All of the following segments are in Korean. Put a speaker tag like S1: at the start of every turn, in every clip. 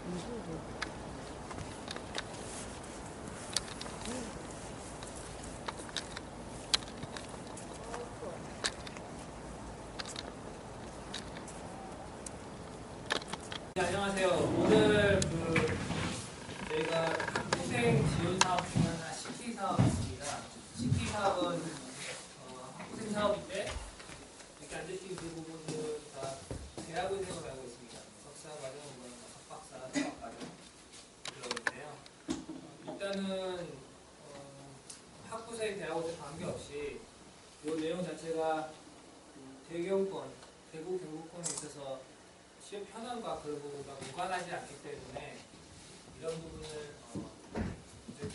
S1: 네, 안녕하세요. 오늘 저희가 학부생 지원 사업 중에 하나 CT 사업이 있습니다. CT 사업은 학부생 사업인데 이렇게 앉으신 그 부분은 다 대학원생으로 알고 있습니다. 석사 과정, 학박사, 사업 과정 들어있는데요. 일단은 학부생, 대학원생 관계없이 이 내용 자체가 대경권, 대구 경북권에 있어서 시험 편향과 그런 부분과 무관하지 않기 때문에 이런 부분을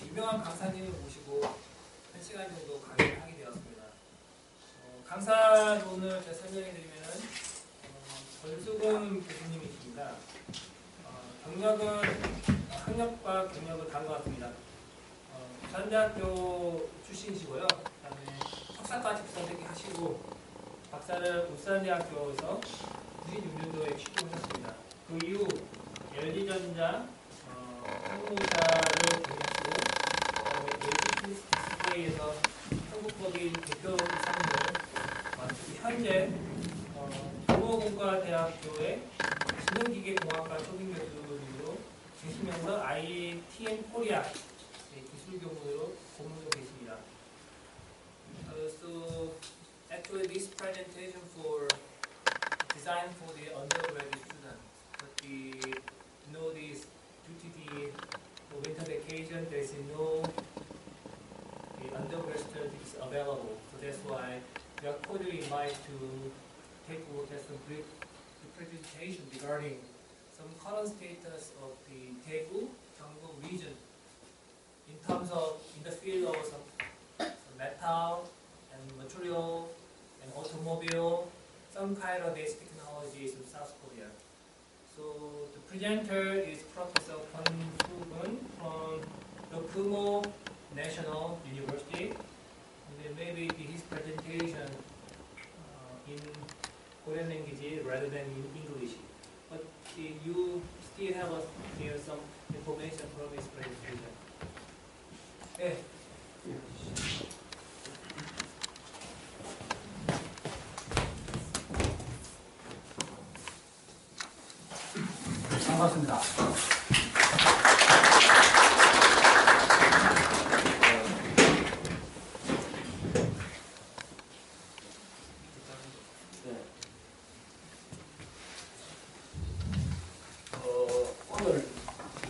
S1: 유명한 강사님을 모시고 1시간 정도 강의를 하게 되었습니다. 강사분을 제가 설명해 드리면은 권수근 교수님이십니다. 경력은 학력과 경력은 다른 것 같습니다. 부산대학교 출신이시고요. 그다음에 석사까지 부산대학교 하시고 박사를 울산대학교에서 96년도에 취득을 했습니다. 그 이후 LG전자, 항공사를 계약하시고 그다음에 LG 디스플레이에서 한국법인 대표 이사님을 맡으시고 현재 경호공과대학교의 지능기계공학과 초빙교수님으로 계시면서 ITM 코리아 기술교문으로 고문으로 계십니다. So actually this presentation designed for the undergraduate student, but we know this due to the winter vacation, there is no undergraduate studies available. So that's why we are cordially invited to take a look at some brief presentation regarding some current status of the Daegu, Gyeongbu region in terms of in the field of some metal and material and automobile. Some kind of these technologies in South Korea. So the presenter is Professor Kwon Soo-gun from the Kumo National University. And then maybe his presentation in Korean language rather than in English. But you still have some information from his presentation. 네.
S2: 반갑습니다. 오늘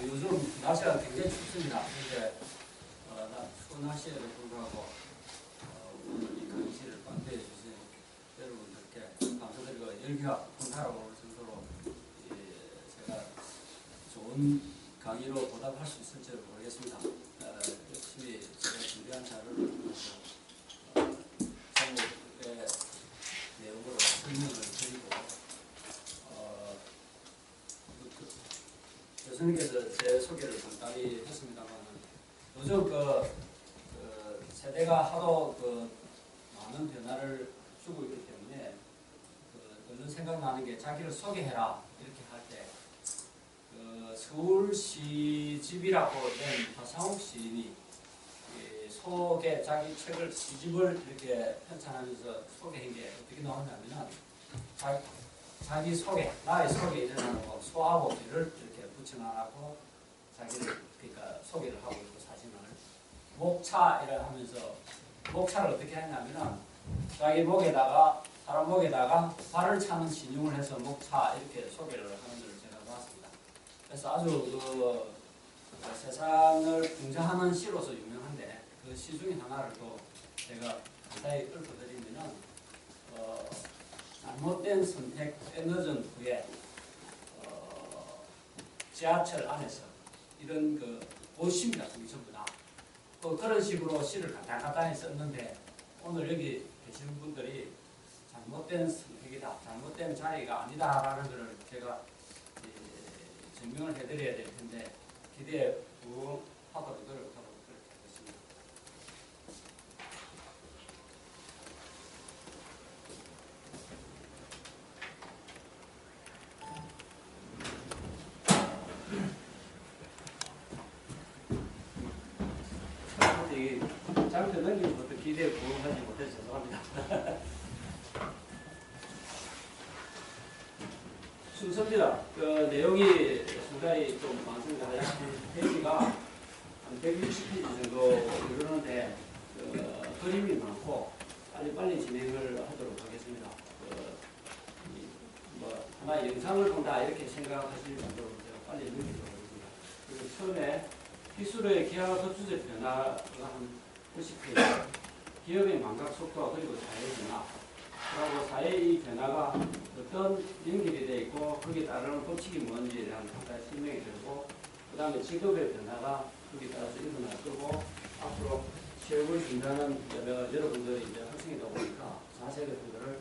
S2: 요즘 날씨가 굉장히 춥습니다. 그런데 추운 날씨에도 불구하고 오늘 이 강의실을 반대해 주신 여러분들께 감사드리고 열기가 풍파라고 올 정도로 제가 좋은 강의로 보답할 수 있을지 모르겠습니다. 열심히 제가 준비한 자료를 통해서 제목의 내용으로 설명을 드리고 교수님께서 제 소개를 간단히 했습니다만 요즘 세대가 하도 많은 변화를 주고 있기 때문에 얼른 생각나는 게 자기를 소개해라 이렇게 할 때 서울시집이라고 된 박상욱 시인이 자기 책을 시집을 이렇게 편찬하면서 소개한 게 어떻게 나오냐면 자기 소개, 나의 소개 일어나고 소하고 이를 이렇게 붙여놔고 자기를 그러니까 소개를 하고 있고 사진을 목차이라 하면서 목차를 어떻게 했냐면 자기 목에다가 사람 목에다가 발을 차는 신용을 해서 목차 이렇게 소개를 하는 걸 제가 봤습니다. 그래서 아주 세상을 풍자하는 시로서 유명한데 그 시 중에 하나를 또 제가 간단히 읊어드리면 잘못된 선택 늦은 후에 지하철 안에서 이런 보십니다. 전부 다 그런 식으로 시를 간단히 썼는데 오늘 여기 계시는 분들이 잘못된 선택이다, 잘못된 자리가 아니다라는 것을 제가 증명을 해드려야 될 텐데 기대에 부응하도록 노력하도록 그렇게 하겠습니다. 기대에 부응하지 못해서 죄송합니다. 순서입니다. 그 내용이 상당히 좀 많습니다. 페이지가 한 160페이지 정도 이르는데 그림이 많고 빨리 진행을 하도록 하겠습니다. 뭐 하나 영상을 본다 이렇게 생각하실 정도로 제가 빨리 넘기도록 하겠습니다. 그리고 처음에 기술의 기하 흡수적 변화가 한 90페이지, 기업의 망각 속도와 그리고 사회의 변화, 그리고 사회의 이 변화가 어떤 연결이 되어 있고 거기에 따르는 법칙이 뭔지에 대한 하나의 설명이 되고, 그 다음에 직업의 변화가 거기에 따라서 일어날 거고, 앞으로 취업을 준다는 여러분들이 이제 학생이다 보니까 자세 같은 거를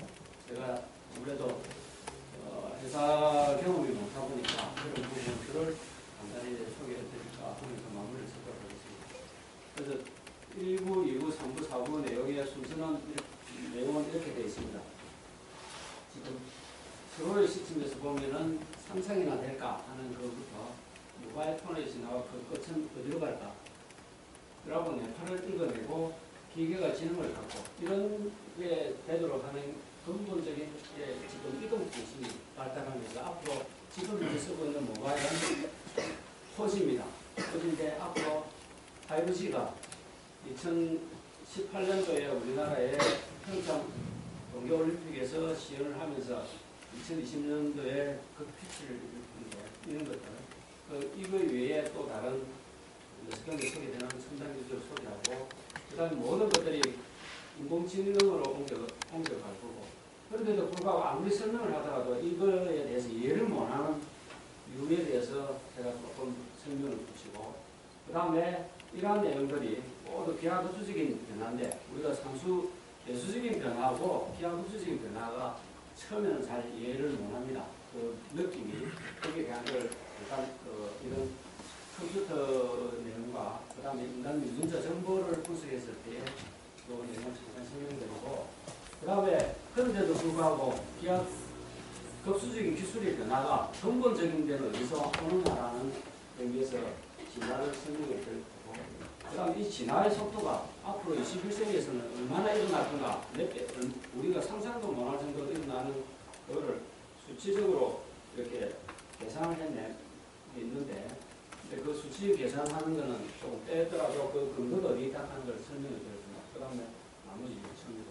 S2: 제가 아무래도 회사 경험이 많다 보니까 그런 부분들을 간단히 소개해 드릴까 하면서 마무리를 짓도록 하겠습니다. 그래서 1부, 2부, 3부, 4부 내용의 순서는 내용은 이렇게 되어 있습니다. 지금 서로의 시점에서 보면은 상상이나 될까 하는 것부터 모바일 폰에 지나와 그 끝은 어디로 갈까? 그러고 네파를 읽어내고 기계가 지능을 갖고 이런 게 되도록 하는 근본적인 지금 이동 중심이 발달하면서 앞으로 지금 이제 쓰고 있는 모바일은 4G입니다. 4G인데 앞으로 5G가 2018년도에 우리나라의 평창 동계올림픽에서 시연을 하면서 2020년도에 그 피치를 이런 것들, 이거 외에 또 다른 경제 소개되는 첨단 기술을 소개하고, 그 다음에 모든 것들이 인공지능으로 옮겨갈 거고, 그런데도 불구하고 아무리 설명을 하더라도 이거에 대해서 이해를 못하는 이유에 대해서 제가 조금 설명을 붙이고, 그 다음에 이러한 내용들이 모두 기하급수적인 변화인데, 우리가 상수 배수적인 변화하고 기하급수적인 변화가 처음에는 잘 이해를 못합니다. 그 느낌이 거기에 대한 걸 일단 이런 컴퓨터 내용과 그 다음에 인간 유전자 정보를 분석했을 때의 그 내용을 잠깐 설명드리고, 그 다음에 그런데도 불구하고 기하급수적인 기술의 변화가 근본적인 데는 어디서 오느냐라는 의미에서 진화를 설명을 드릴 거고, 그 다음에 이 진화의 속도가 앞으로 21세기에서는 얼마나 일어날 건가, 우리가 상상도 못할 정도로 일어나는 그거를 수치적으로 이렇게 계산을 했는데, 근데 그 수치 계산하는 거는 조금 빼더라도 그 근거가 어디에 있다는 걸 설명을 드렸습니다. 그 다음에 나머지 처음이고.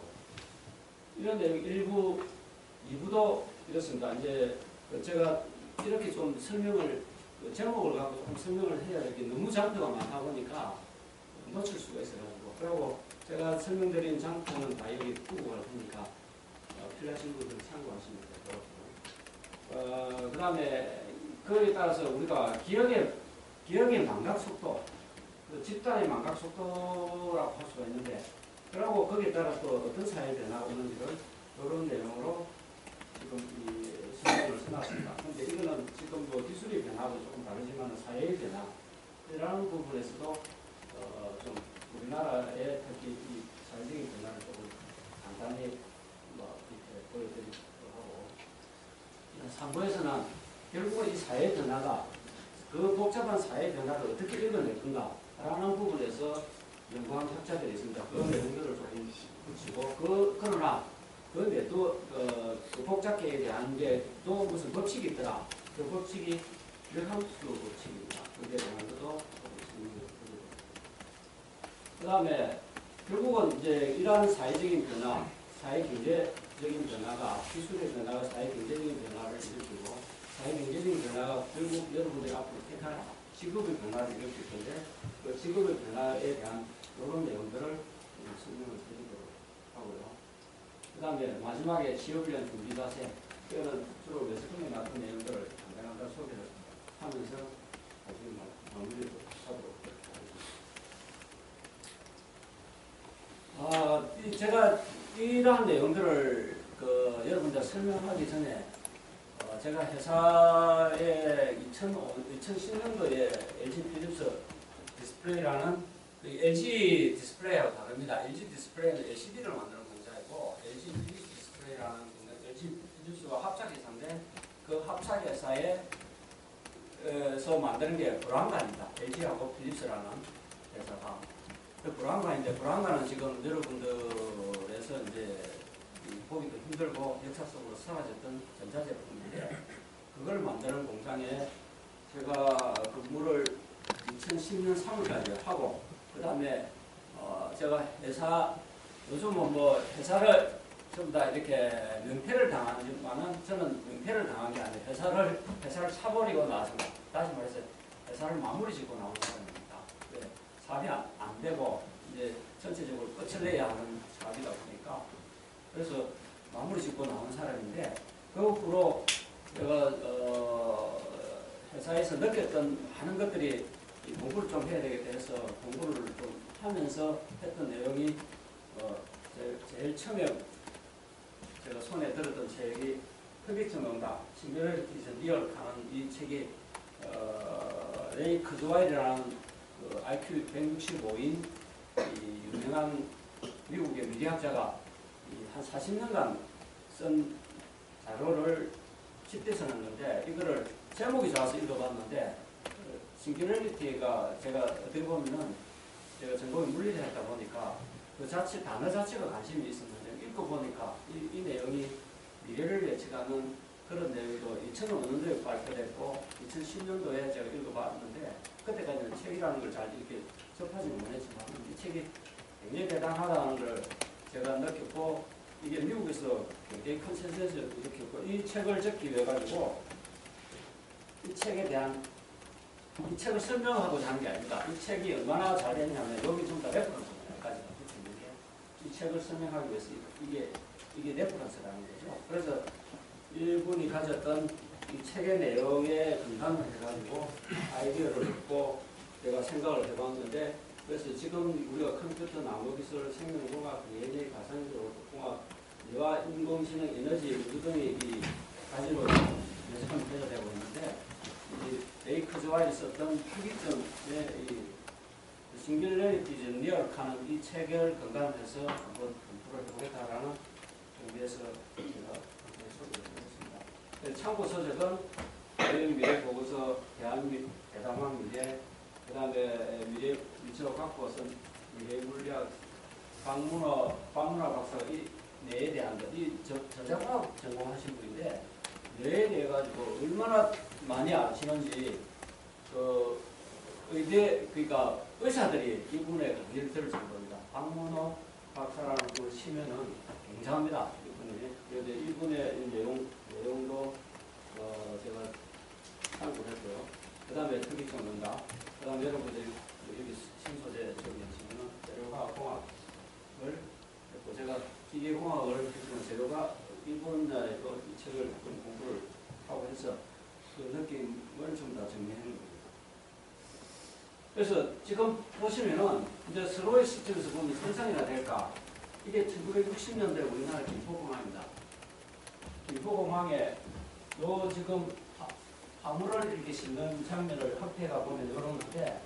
S2: 이런 내용 1부, 2부도 이렇습니다. 이제 제가 이렇게 좀 설명을, 제목을 갖고 좀 설명을 해야 될 게 너무 장표가 많다 보니까 놓칠 수가 있어가지고. 그리고 제가 설명드린 장표는 다 여기 두고 갈 테니까 필요하신 분들 참고하시면 될 것 같고요. 그 다음에 그에 따라서 우리가 기억의 망각 속도, 집단의 망각 속도라고 할 수가 있는데, 그리고 거기에 따라 또 어떤 사회 변화가 오는지를 이런 내용으로 지금 이 설명을 써놨습니다. 근데 이거는 지금 뭐 기술의 변화도 조금 다르지만 사회의 변화라는 부분에서도 좀 우리나라의 특히 이 사회적인 변화를 조금 간단히 뭐 이렇게 보여드리도록 하고, 3부에서는 결국 이 사회 변화가 그 복잡한 사회 변화를 어떻게 읽어낼 건가 라는 부분에서 연구한 학자들이 있습니다. 그 내용들을 조금 붙이고, 그러나 그 내도 그 복잡계에 대한 게 또 무슨 법칙이 있더라. 그 법칙이 멸함수 법칙입니다. 그게 대한 것도 조금 설명을 드리고, 그 다음에 결국은 이제 이러한 사회적인 변화, 사회 경제적인 변화가, 기술의 변화가 사회 경제적인 변화를 일으키고, 사회 경제적인 변화가 결국 여러분들이 앞으로 택할 직업의 변화를 일으킬 건데, 그 직업의 변화에 대한 이런 내용들을 설명을 드리도록 하고요. 그 다음에 마지막에 취업훈련 준비 자세, 이거는 주로 매스컴에 나쁜 내용들을 간단하게 소개를 하면서 나중에 마무리를 하도록 하겠습니다. 제가 이러한 내용들을 여러분들 설명하기 전에 제가 회사에 2010년도에 LG 필립스 디스플레이라는 LG 디스플레이하고 다릅니다. LG 디스플레이는 LCD를 만드는 공사이고, LG 필립스 디스플레이라는 LG 필립스와 합작회사인데, 그 합작회사에서 만드는 게 브란드입니다. LG하고 필립스라는 회사가. 불안가인데 불안가는 지금 여러분들에서 이제 보기도 힘들고 역사 속으로 사라졌던 전자제품인데 그걸 만드는 공장에 제가 근무를 2010년 3월까지 하고 그 다음에 제가 회사 요즘은 뭐 회사를 좀 다 이렇게 명패를 당하지만은 저는 명패를 당한 게 아니에요. 회사를 차버리고 나서 다시 말해서 회사를 마무리 짓고 나온 사람입니다. 네, 사업이 안 되고 이제 전체적으로 끝을 내야 하는 사업이다 보니까 그래서 마무리 짓고 나온 사람인데 그 후로 제가 회사에서 느꼈던 많은 것들이 공부를 좀 해야 되겠다 해서 공부를 좀 하면서 했던 내용이 제일 처음에 제가 손에 들었던 책이 흑익점 응답, 싱귤러리티즈 리얼 하는 이 책이 레이 크즈와일이라는 그 IQ 165인 유명한 미국의 미래학자가 한 40년간 쓴 자료를 10대 써놨는데 이거를 제목이 좋아서 읽어봤는데 싱귤러리티가 제가 어떻게 보면은 제가 전공이 물리를 했다 보니까 그 자체 단어 자체가 관심이 있었는데 읽어보니까 이 내용이 미래를 예측하는 그런 내용도 2005년도에 발표됐고 2010년도에 제가 읽어봤는데 그때까지는 책이라는 걸 잘 이렇게 접하지는 못했지만 이 책이 굉장히 대단하다는 걸 제가 느꼈고 이게 미국에서 굉장히 컨센서스를 일으켰고 이 책을 적기 위해 가지고 이 책에 대한 이 책을 설명하고자 하는 게 아닙니다. 이 책이 얼마나 잘 됐냐면 여기 좀 더 레퍼런스까지 붙이는 게 이 책을 설명하기 위해서 이게 레퍼런스라는 거죠. 그래서 일본이 가졌던 이 책의 내용에 근간을 해가지고 아이디어를 얻고 제가 생각을 해봤는데 그래서 지금 우리가 컴퓨터, 나무기술, 생명공학, 예제, 가상기술공학, 뇌와 인공지능, 에너지, 우주 등이 가지로 매장되어 되고 있는데 레이 크즈와일이 썼던 흑익점의 싱귤러리티즈 리얼하는 이 책을 근간해서 한번 공부를 해보겠다라는 준비해서 제가 소개해드리겠습니다. 참고 서적은 미래 보고서, 대담한 미래, 그 다음에 미래 미처 갖고 쓴 미래 물리학, 박문화 박사가 이 뇌에 대한 것, 이 저작학 전공하신 분인데 뇌에 대해 가지고 얼마나 많이 아시는지 그 의대 그러니까 의사들이 이분의 강의를 들을 정도입니다. 박문호 박사라는 걸 치면은 굉장합니다. 이분의 내용도 제가 참고를 했고요. 그 다음에 특이점 응답, 그 다음에 여러분들이 여기 신소재 저기 하시면은 재료과학공학을 했고 제가 기계공학을 했지만 재료가 일본의 이 책을 공부를 하고 해서 그 느낌을 좀 더 정리하는 겁니다. 그래서 지금 보시면은 이제 서로의 시점에서 보면 상상이나 될까? 이게 1960년대 우리나라 김포공항입니다. 김포공항에 요 지금 화물을 이렇게 싣는 장면을 확대가 보면 이런 건데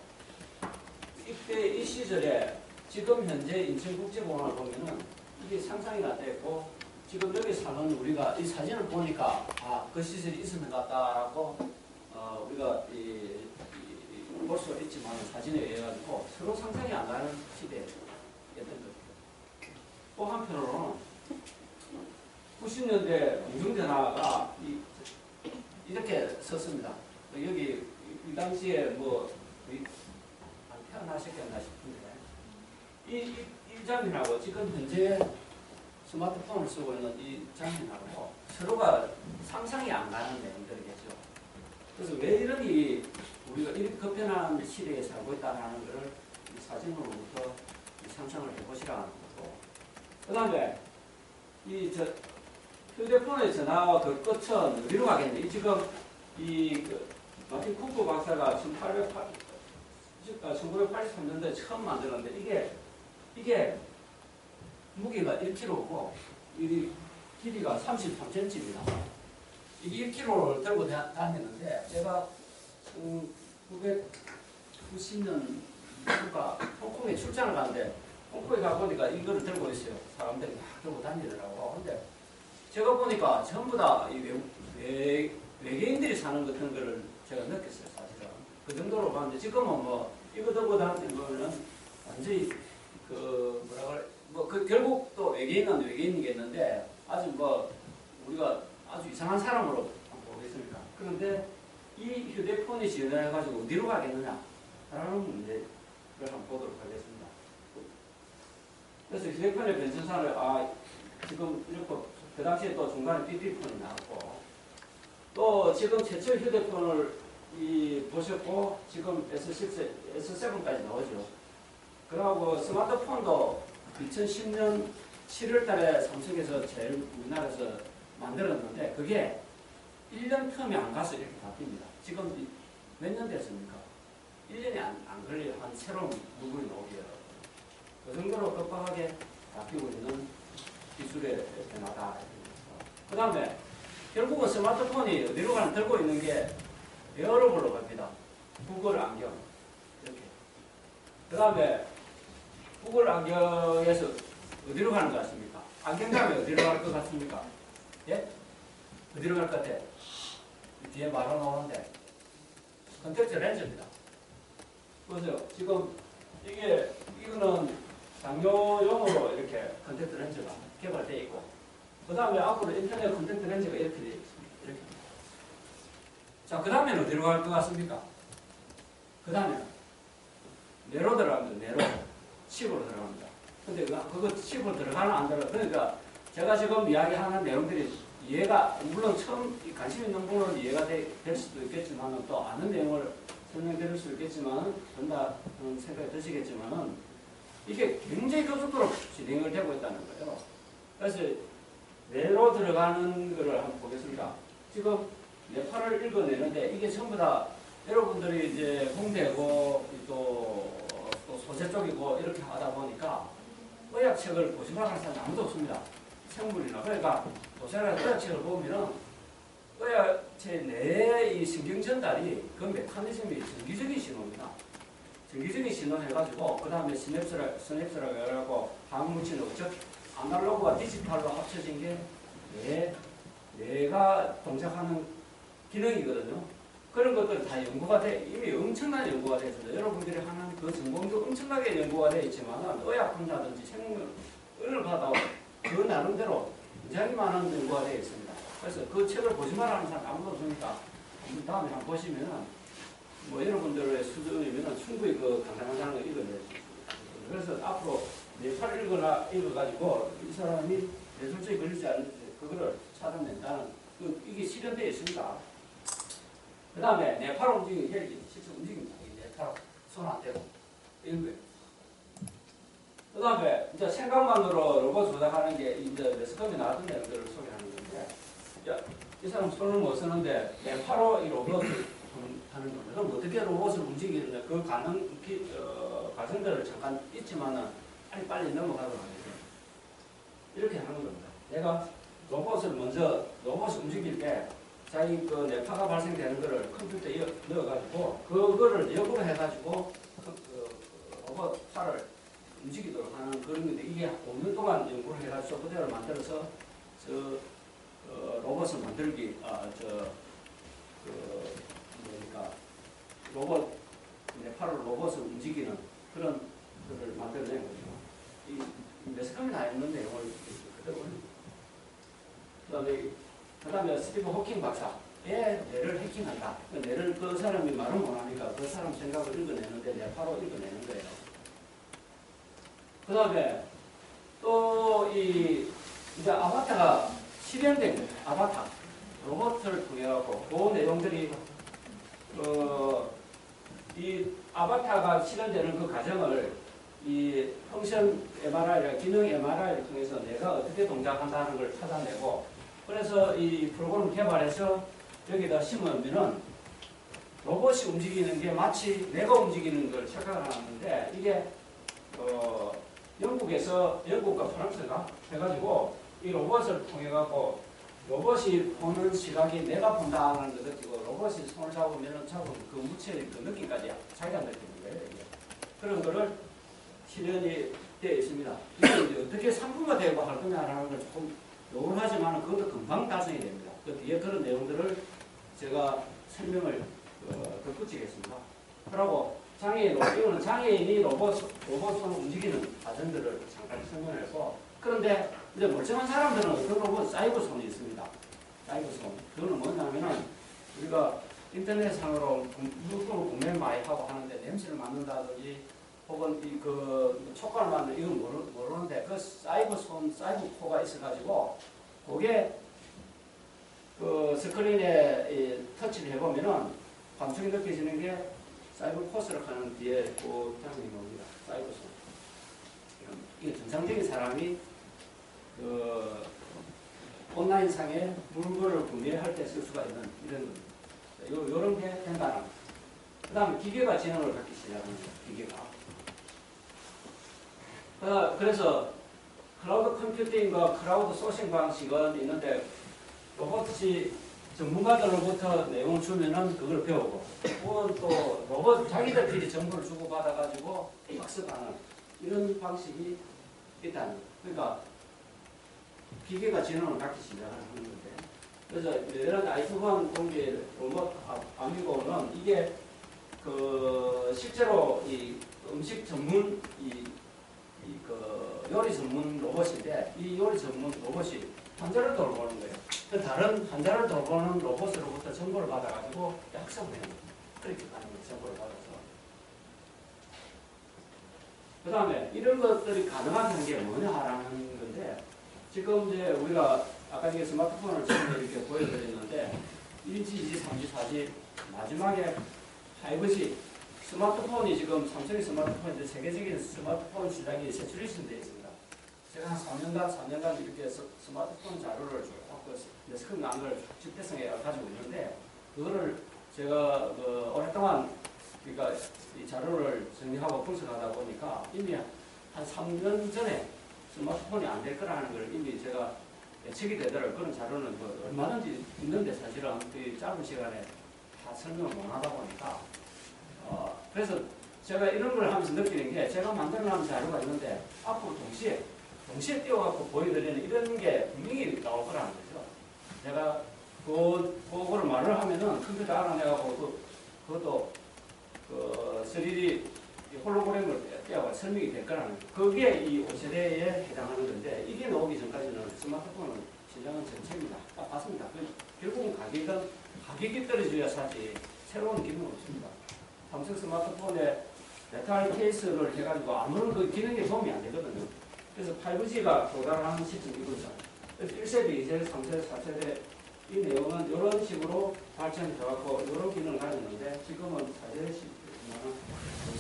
S2: 이때 이 시절에 지금 현재 인천국제공항을 보면은 이게 상상이나 됐고 지금 여기 사는 우리가 이 사진을 보니까 그 시설이 있었는 것 같다라고 우리가 볼 수 있지만 사진에 의해 가지고 서로 상상이 안 가는 시대였던 거죠. 또 한편으로는 90년대 공중전화가 이렇게 썼습니다. 여기 이 당시에 뭐 태어나셨겠나 싶은데 이 장면하고 지금 현재 스마트폰을 쓰고 있는 이 장면하고 서로가 상상이 안 가는 내용들이겠죠. 그래서 왜 이러니 우리가 이렇게 급변한 시대에 살고 있다는 것을 이 사진으로부터 상상을 해보시라는 거고, 그 다음에 휴대폰의 전화와 그 끝은 어디로 가겠냐? 지금 마틴 쿠퍼 박사가 1983년도에 처음 만들었는데 이게 무게가 1kg고 길이가 33cm입니다. 이게 1kg를 들고 다녔는데 제가 1990년 홍콩에 출장을 갔는데 홍콩에 가보니까 이거를 들고 있어요. 사람들이 막 들고 다니더라고. 근데 제가 보니까 전부 다 외계인들이 사는 같은 거를 제가 느꼈어요. 사실은 그 정도로 봤는데 지금은 뭐 이거 들고 다니는 거는 완전히 그 뭐라 그래 뭐그 결국 또 외계인은 외계인이겠는데 아주 뭐 우리가 아주 이상한 사람으로 보겠습니까? 그런데 이 휴대폰이 지원해가지고 어디로 가겠느냐 라는 문제를 한번 보도록 하겠습니다. 그래서 휴대폰의 변천사를 지금 이렇게 그 당시에 또 중간에 삐삐폰이 나왔고 또 지금 최초 휴대폰을 보셨고 지금 S7까지 나오죠. 그러고 스마트폰도 2010년 7월 달에 삼성에서 제일 우리나라에서 만들었는데 그게 1년 텀이 안 가서 이렇게 바뀝니다. 지금 몇 년 됐습니까? 1년이 안 걸려요. 한 새로운 물건이 나오기에. 그 정도로 급박하게 바뀌고 있는 기술의 변화다. 그 다음에 결국은 스마트폰이 어디로 가나 들고 있는 게 웨어러블로 갑니다. 구글 안경. 이렇게. 그 다음에 구글 안경에서 어디로 가는 것 같습니까? 안경 가면 어디로 갈 것 같습니까? 예? 어디로 갈 것 같아? 뒤에 말로 나오는데 컨택트 렌즈입니다. 보세요. 지금 이거는 장료용으로 이렇게 컨택트 렌즈가 개발되어 있고 그 다음에 앞으로 인터넷 컨택트 렌즈가 이렇게 되어 있습니다. 이렇게. 자, 그 다음에는 어디로 갈 것 같습니까? 그 다음에는 내로 들어갑니다. 내로. 칩으로 들어갑니다. 근데 그거 칩으로 들어가나 안 들어가. 그러니까 제가 지금 이야기하는 내용들이 이해가, 물론 처음 관심 있는 분은 이해가 될 수도 있겠지만 또 아는 내용을 설명드릴 수 있겠지만 된다는 생각이 드시겠지만은 이게 굉장히 급속도로 진행을 되고 있다는 거예요. 그래서 내로 들어가는 거를 한번 보겠습니다. 지금 뇌파를 읽어내는데 이게 전부 다 여러분들이 이제 홍대고 또 소재 쪽이고 이렇게 하다 보니까 의학책을 보시면 하는 사람이 아무도 없습니다. 생물이나. 그러니까 도세라에서 의학책을 보면은 의학체 내의 이 신경 전달이 그 메커니즘이 전기적인 신호입니다. 전기적인 신호 해가지고 그 다음에 스냅스라고 해가지고 항물질로 즉 아날로그와 디지털로 합쳐진 게 뇌가 동작하는 기능이거든요. 그런 것들 다 연구가 이미 엄청난 연구가 되어 있습니다. 여러분들이 하는 그 전공도 엄청나게 연구가 되어 있지만 의약 분야든지 생물을 봐도 그 나름대로 굉장히 많은 연구가 되어 있습니다. 그래서 그 책을 보지만 하는 사람 아무도 없으니까 다음에 한번 보시면은 뭐 여러분들의 수준이면은 충분히 그 간단한 걸 읽어낼 수 있습니다. 그래서 앞으로 뇌파를 읽어가지고 이 사람이 뇌졸중이 걸릴지 않을지 그거를 찾아낸다는 이게 실현되어 있습니다. 그 다음에 뇌파를 움직이는 혈기, 실제 움직입니다. 뇌파로 손 안 대고 이런 거예요. 그 다음에 이제 생각만으로 로봇 조작하는 게 이제 매스컴에 나왔던 내용들을 소개하는 건데, 이 사람 손을 못 쓰는데 뇌파로 이 로봇을 하는 겁니다. 그럼 어떻게 로봇을 움직이는데 그 과정들을 잠깐 있지만은 빨리 넘어가도록 하겠습니다. 이렇게 하는 겁니다. 내가 로봇을 움직일 때 자기 그 뇌파가 발생되는 거를 컴퓨터에 넣어가지고 그거를 역으로 해가지고 로봇 팔을 움직이도록 하는 그런 건데 이게 5년 동안 연구를 해가지고 소프트웨어를 만들어서 로봇을 만들기 로봇 뇌파를 로봇을 움직이는 그런 거를 만들어낸 거죠. 이 매스컴이 다 있는 내용을 그대로 그 다음에 스티브 호킹 박사. 뇌를 해킹한다. 뇌를 그 사람이 말을 못하니까 그 사람 생각을 읽어내는데 뇌파로 읽어내는 거예요. 그 다음에 또 이제 아바타가 실현된 거예요. 아바타. 로봇을 통해갖고 그 내용들이 이 아바타가 실현되는 그 과정을 이 펑션 MRI, 기능 MRI를 통해서 내가 어떻게 동작한다는 걸 찾아내고 그래서 이 프로그램을 개발해서 여기다 심으면은 로봇이 움직이는 게 마치 내가 움직이는 걸 착각을 하는데 이게 영국과 프랑스가 해가지고 이 로봇을 통해 갖고 로봇이 보는 시각이 내가 본다는 걸 느끼고 로봇이 손을 잡으면 그 무체의 그 느낌까지 자기가 느끼는 거예요. 이게. 그런 거를 실현이 되어 있습니다. 이게 이제 어떻게 상품화되고 할 거냐라는 걸 조금 요구하지만 그것도 금방 달성이 됩니다. 그 뒤에 그런 내용들을 제가 설명을 덧붙이겠습니다. 그리고 장애인 로봇, 이거는 장애인이 로봇으로 움직이는 과정들을 잠깐 설명했고, 그런데 이제 멀쩡한 사람들은 어떤 로봇, 사이버 손이 있습니다. 사이버 손. 그거는 뭐냐면은 우리가 인터넷상으로 물건을 구매 많이 하고 하는데 냄새를 맡는다든지 혹은 그 촉감을 맡는 이건 모르는데 그 사이버 손, 사이버 코가 있어가지고 그게 그 스크린에 이 터치를 해보면은 감촉이 느껴지는 게 사이버 코스를 하는 뒤에 그 장면이 나옵니다. 사이버 손. 이게 정상적인 사람이 그 온라인상에 물건을 구매할 때 쓸 수가 있는 이런 겁니다. 요런 게 된다는. 그 다음에 기계가 지능을 갖기 시작하는 거예요. 기계가. 그래서 클라우드 컴퓨팅과 클라우드 소싱 방식은 있는데 로봇이 전문가들로부터 내용을 주면은 그걸 배우고 혹은 또 로봇 자기들끼리 정보를 주고받아가지고 학습하는 이런 방식이 있다는 거예요. 그러니까 기계가 지능을 갖기 시작하는 건데 그래서 이런 IT1 공개 로봇 아미고는 이게 그 실제로 이 음식 전문 그 요리 전문 로봇인데 이 요리 전문 로봇이 환자를 돌보는 거예요. 그 다른 환자를 돌보는 로봇으로부터 정보를 받아가지고 학습을 해요. 그렇게 하는 거예요. 정보를 받아서. 그 다음에 이런 것들이 가능한 게 뭐냐라는 건데 지금 이제 우리가 아까 이게 스마트폰을 처음에 이렇게 보여드렸는데 1지, 2지, 3지, 4지 마지막에 5G 스마트폰이 지금 삼성의 스마트폰인데 세계적인 스마트폰 시장이 세츄레이션 되어 있습니다. 제가 한 3년간 이렇게 스마트폰 자료를 쭉 스크린 걸 집대성에 가지고 있는데 그거를 제가 그 오랫동안 그러니까 이 자료를 정리하고 분석하다 보니까 이미 한 3년 전에 스마트폰이 안 될 거라는 걸 이미 제가 예측이 되더라고요. 그런 자료는 뭐 얼마든지 있는데 사실은 그 짧은 시간에 다 설명을 못 하다 보니까 그래서 제가 이런 걸 하면서 느끼는 게 제가 만들어놓은 자료가 있는데 앞으로 동시에 띄워갖고 보여드리는 이런 게 분명히 나올 거라는 거죠. 제가 그거를 말을 하면은 컴퓨터 알아내갖고 그것도 그 3D 홀로그램을 떼어가 설명이 될 거라는 거예요. 그게 이 5세대에 해당하는 건데 이게 나오기 전까지는 스마트폰은 시장은 전체입니다. 딱 봤습니다. 결국은 가격이 떨어져야 사지 새로운 기능은 없습니다. 삼성 스마트폰에 메탈 케이스를 해가지고 아무런 그 기능에 도움이 안 되거든요. 그래서 5G가 도달하는 시점이거든요. 그래서 1세대, 2세대, 3세대, 4세대 이 내용은 이런 식으로 발전해갖고 이런 기능을 가졌는데 지금은 4세대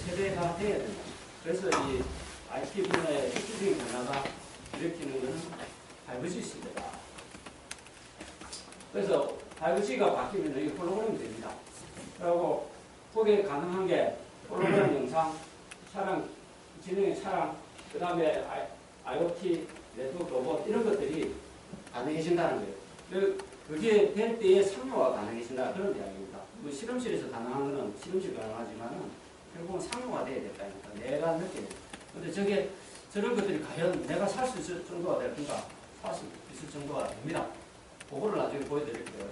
S2: 세대가 돼야 된다. 그래서 이 IT 분야의 획기적인 변화가 일으키는 것은 5G 시대다. 그래서 5G가 바뀌면 이게 홀로그램이 됩니다. 그리고 그게 가능한 게 홀로그램 영상, 차량, 지능의 차량, 그 다음에 IoT, 네트워크 로봇 이런 것들이 가능해진다는 거예요. 그게 될 때에 상용화가 가능해진다 그런 이야기입니다. 뭐 실험실에서 가능한 거는 실험실 가능하지만은 결국은 상용화 돼야 될까니까 내가 느끼는. 근데 저런 것들이 과연 내가 살 수 있을 정도가 될 건가? 살 수 있을 정도가 됩니다. 그거를 나중에 보여드릴게요.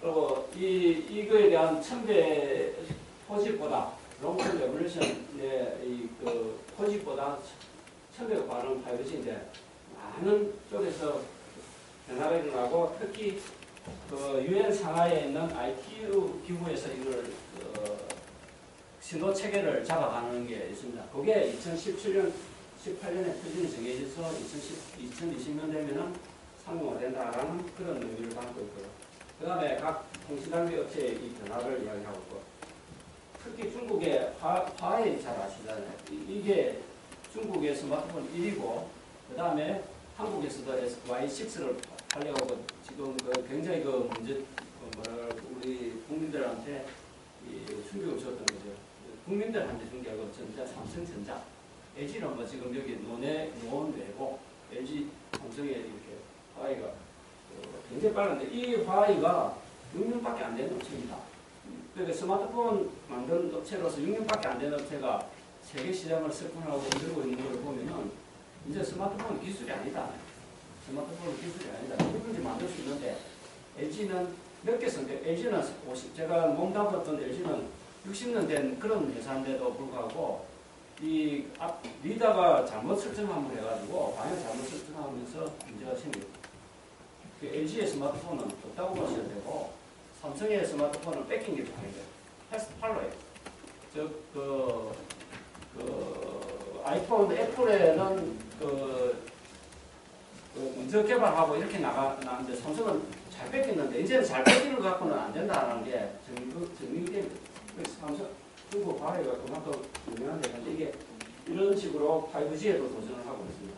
S2: 그리고 이거에 대한 첨배 포집보다 롱턴 레볼루션의 그 포집보다 첨배가 많은 5G인데 많은 쪽에서 변화가 일어나고 특히 그 UN 상하에 있는 ITU 기구에서 이걸 신호 체계를 잡아가는 게 있습니다. 그게 2017년, 18년에 표준이 정해져서 2020년 되면은 상용화된다라는 그런 의미를 담고 있고요. 그 다음에 각 통신단위 업체의 이 변화를 이야기하고 있고, 특히 중국의 화웨이 잘 아시잖아요. 이게 중국의 스마트폰 1위고, 그 다음에 한국에서도 Y6를 하려고 지금 굉장히 문제, 우리 국민들한테 충격을 줬던 거죠. 국민들한테 준 게 아니고 삼성전자. LG는 뭐 지금 여기 노원되고 LG, 삼성에 이렇게 화웨이가 굉장히 빠른데 이 화웨이가 6년밖에 안 되는 업체입니다. 그러니까 스마트폰 만드는 업체로서 6년밖에 안 되는 업체가 세계 시장을 석권하고 흔들고 있는 걸 보면은 이제 스마트폰 기술이 아니다. 스마트폰 기술이 아니다. 누구든지 만들 수 있는데 LG는 몇 개 선택, LG는 제가 몸담았던 LG는 60년 된 그런 회사인데도 불구하고 이 리더가 잘못 설정함을 해가지고 방향 잘못 설정하면서 문제가 생겨요. 그 LG의 스마트폰은 없다고 보셔야 되고 삼성의 스마트폰은 뺏긴 게 다르게 패스트팔로예요. 즉 아이폰 애플에는 먼저 개발하고 이렇게 나가는데 삼성은 잘 뺏겼는데 이제는 잘 뺏기는 것 갖고는 안 된다는 게 증명된 삼성 중국 바이오가 그만큼 유명한 데인데 이게 이런 식으로 5G에도 도전을 하고 있습니다.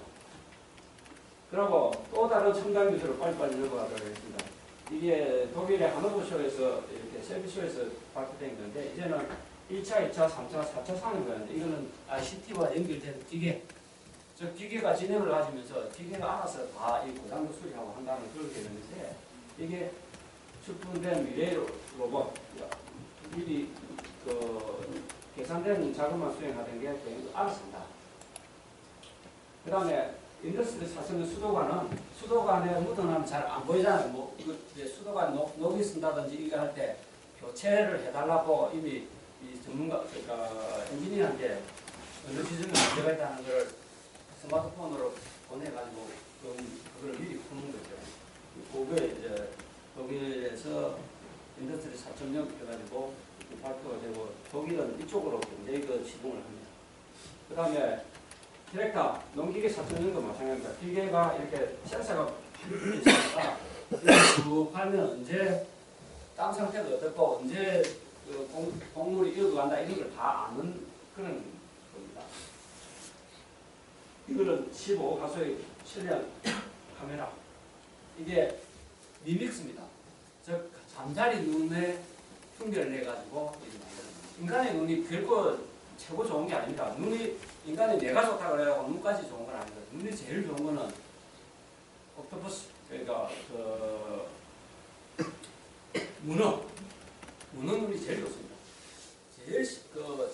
S2: 그리고 또 다른 첨단 기술을 빨리빨리 넘어가도록 하겠습니다. 이게 독일의 하노버쇼에서 이렇게 셀피쇼에서 발표된 건데 이제는 1차, 2차, 3차, 4차 상황인 거였는데 이거는 ICT와 연결된 기계 즉 기계가 진행을 가지면서 기계가 알아서 다 이 고장도 수리하고 한다는 그런 개념인데 이게 출품된 미래 로봇 미리 계산된 자금만 수행하던 게 알아서 한다. 그 다음에 인더스트리 4.0 수도관에 묻어나면 잘 안 보이잖아요. 뭐 이거 수도관 녹이 쓴다든지 이거 할 때 교체를 해달라고 이미 이 전문가 그러니까 엔지니어한테 어느 지점에 문제가 있다는 걸 스마트폰으로 보내가지고 그걸 미리 푸는 거죠. 그게 이제 독일에서 인더스트리 4.0 해가지고 발표가 되고 독일은 이쪽으로 굉장히 시공을 합니다. 그 다음에 디렉터, 농기계 4.0도 마찬가지입니다. 기계가 이렇게 센서가 있으니까 쭉 하면 언제 땅 상태가 어떻고 언제 곡물이 익어간다 이런 걸 다 아는 그런 겁니다. 이거는 15가소의 실리안 카메라. 이게 미믹스입니다. 즉 잠자리 눈에 흉결을 내가지고 인간의 눈이 결코 최고 좋은 게 아닙니다. 인간이 뇌가 좋다 그래요. 눈까지 좋은 건 아닙니다. 눈이 제일 좋은 거는 옥토퍼스 그러니까 문어 눈이 제일 좋습니다. 제일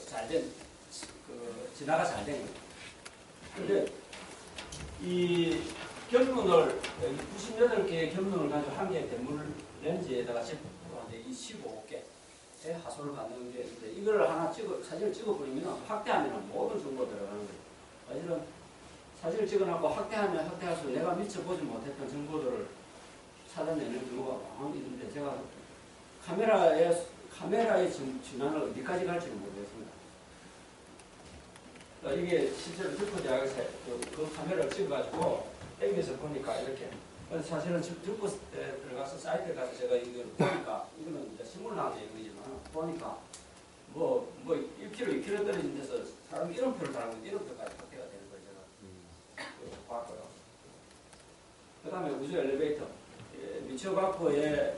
S2: 잘된 진화가 잘 된 거예요. 근데 이 견문을 98개의 견문을 가지고 한 개의 대물 렌즈에다가 찍고한데 이 15개의 하소를 갖는 게 있는데 이걸 하나 사진을 찍어버리면 확대하면 모든 정보가 들어가는 거예요. 사실은 사진을 찍어놓고 확대하면 확대할수록 내가 미처 보지 못했던 정보들을 찾아내는 경우가 많이 있는데 제가 카메라의 진화는 어디까지 갈지는 모르겠습니다. 이게 실제로 듀포대학에서 그 카메라를 찍어가지고 땡겨서 보니까 이렇게. 그래서 사실은 듀포에 들어가서 사이트에 가서 제가 이걸 보니까 이거는 이제 신문 나온 얘기지만 보니까 뭐 1km, 2km 떨어진 데서 사람이 이름표를 달고 이름표까지 확대가 되는 걸 제가 봤고요. 그 다음에 우주 엘리베이터. 미치오가쿠의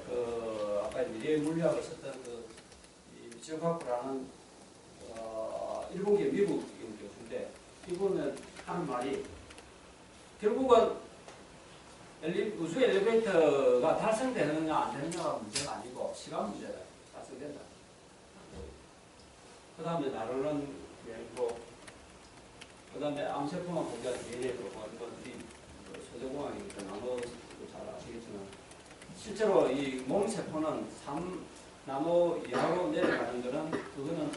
S2: 아까 미래의 물리학을 썼던 미치오가쿠라는 일본계 미국 교수인데 이분은 하는 말이 결국은 우주 엘리베이터가 달성되느냐 안 되느냐가 문제가 아니고 시간 문제다. 달성된다. 그 다음에 나르는 여행도 그 다음에 암세포만 보기가 미래도 이건 소재공학이니까 나노 잘 아시겠지만 실제로 이 몸세포는 3나노 이하로 내려가는 거는 그거는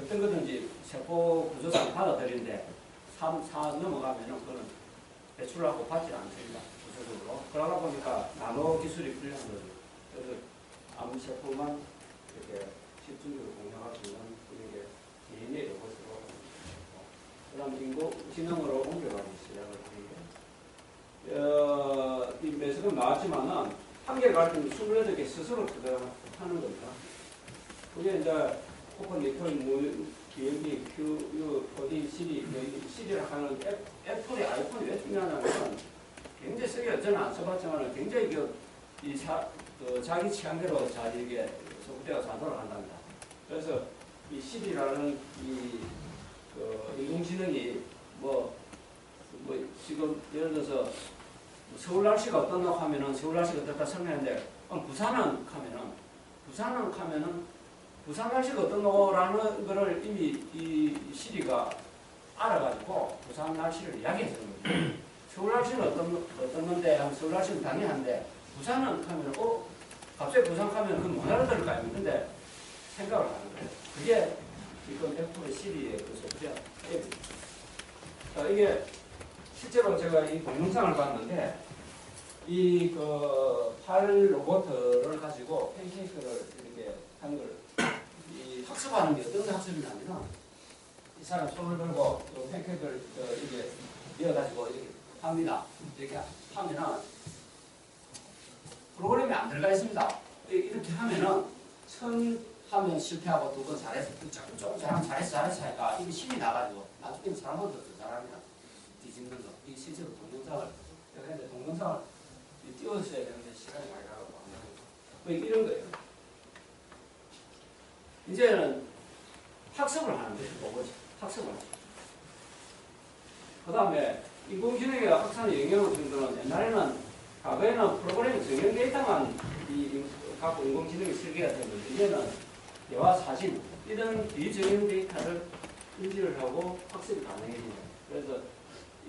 S2: 어떤 거든지 세포 구조상 받아들이는데 3, 4 넘어가면은 그거는 배출하고 받지 않습니다. 구조적으로. 그러다 보니까 나노 기술이 필요한 거죠. 그래서 암세포만 이렇게 집중적으로 공략할 수 있는 그게 DNA의 것으로 그 다음 인공지능으로 옮겨가는 시작을 하는 게 이 매석은 나왔지만은 한계를 가지고 28개 스스로 하는 겁니다. 그게 이제 코퍼니컬, 기억이, Q, 어디, 시리를 하는 애플이 아이폰이 왜 중요하냐면 굉장히 쓰기가 저는 안 써봤지만 굉장히 자기 취향대로 이게 소프트웨어가 잘 돌아간답니다. 그래서 이 시리라는 인공지능이 지금 예를 들어서 서울 날씨가 어떻다고 하면은 서울 날씨가 어떻다 설명했는데 부산은 가면은 부산 날씨가 어떤노라는 거를 이미 이 시리가 알아가지고 부산 날씨를 이야기해 주는 거예요. 서울 날씨는 어떤 건데 하면 서울 날씨는 당연한데 부산은 하면 갑자기 부상하면 그못 알아들을까요? 근데 생각을 하는 거예요. 그게 이건 100% 시리의 그 소프트웨어 앱입니다. 자, 이게 실제로 제가 이 동영상을 봤는데 이 그 팔 로봇을 가지고 팬케이크를 이렇게 한 걸 이 학습하는 게 어떤 학습이냐면은 이 사람 손을 들고 팬케이크를 이렇게 이어가지고 이렇게 합니다. 이렇게 하면은 프로그램이 안 들어가 있습니다. 이렇게 하면은 천 하면 실패하고 두 번 잘했어. 조금 잘하면 잘했어 하니까 이게 신이 나가지고 나중에는 사람보다 더 잘합니다. 뒤집는 거. 이 실제로 동영상을 제가 했는데 동영상을 띄워주셔야 되는데 시간이 많이 가고 뭐 이런 거예요. 이제는 학습을 하는 거예요. 로봇이. 학습을 하죠. 그 다음에 인공지능의 확산에 영향을 준 거는 옛날에는 과거에는 프로그램 정형 데이터만 갖고 인공지능이 설계가 됐는데 이제는 대화 사진 이런 비정형 데이터를 인지를 하고 학습이 가능해집니다. 그래서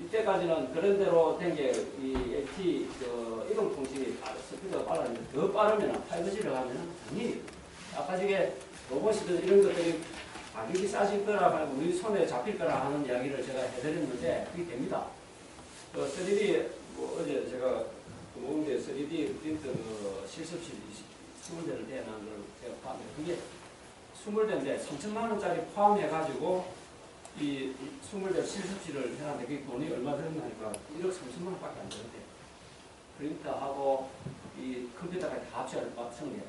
S2: 이때까지는 그런 대로 된 게 이 LT 이동통신이 스피드가 빨랐는데 더 빠르면 5G를 가면 당연히 아까 저게 로봇이든 이런 것들이 가격이 싸질 거라 우리 손에 잡힐 거라 하는 이야기를 제가 해드렸는데 그게 됩니다. 3D 어제 제가 공공대 3D 프린터 실습실 20대를 대는 걸 제가 봤는데 그게 20대인데 3천만 원짜리 포함해가지고 이 20대 실습실을 해놨는데 그게 돈이 얼마 들었나 하니까 1억 3천만 원밖에 안 되는데 프린터하고 이 컴퓨터까지 다 합쳐서 게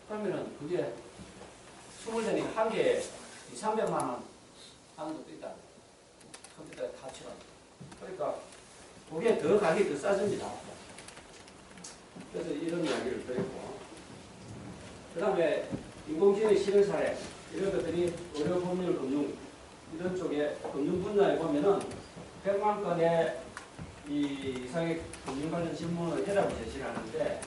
S2: 그러면은 그게 20대니 한 개에 300만 원 하는 것도 있다. 컴퓨터에 다 합쳐서. 그러니까 그게 더 가격이 더 싸집니다. 그래서 이런 이야기를 드렸고 그 다음에 인공지능 실현 사례 이런 것들이 의료 법률 금융 이런 쪽에 금융 분야에 보면은 100만 건의 이 이상의 금융 관련 질문을 해답을 제시를 하는데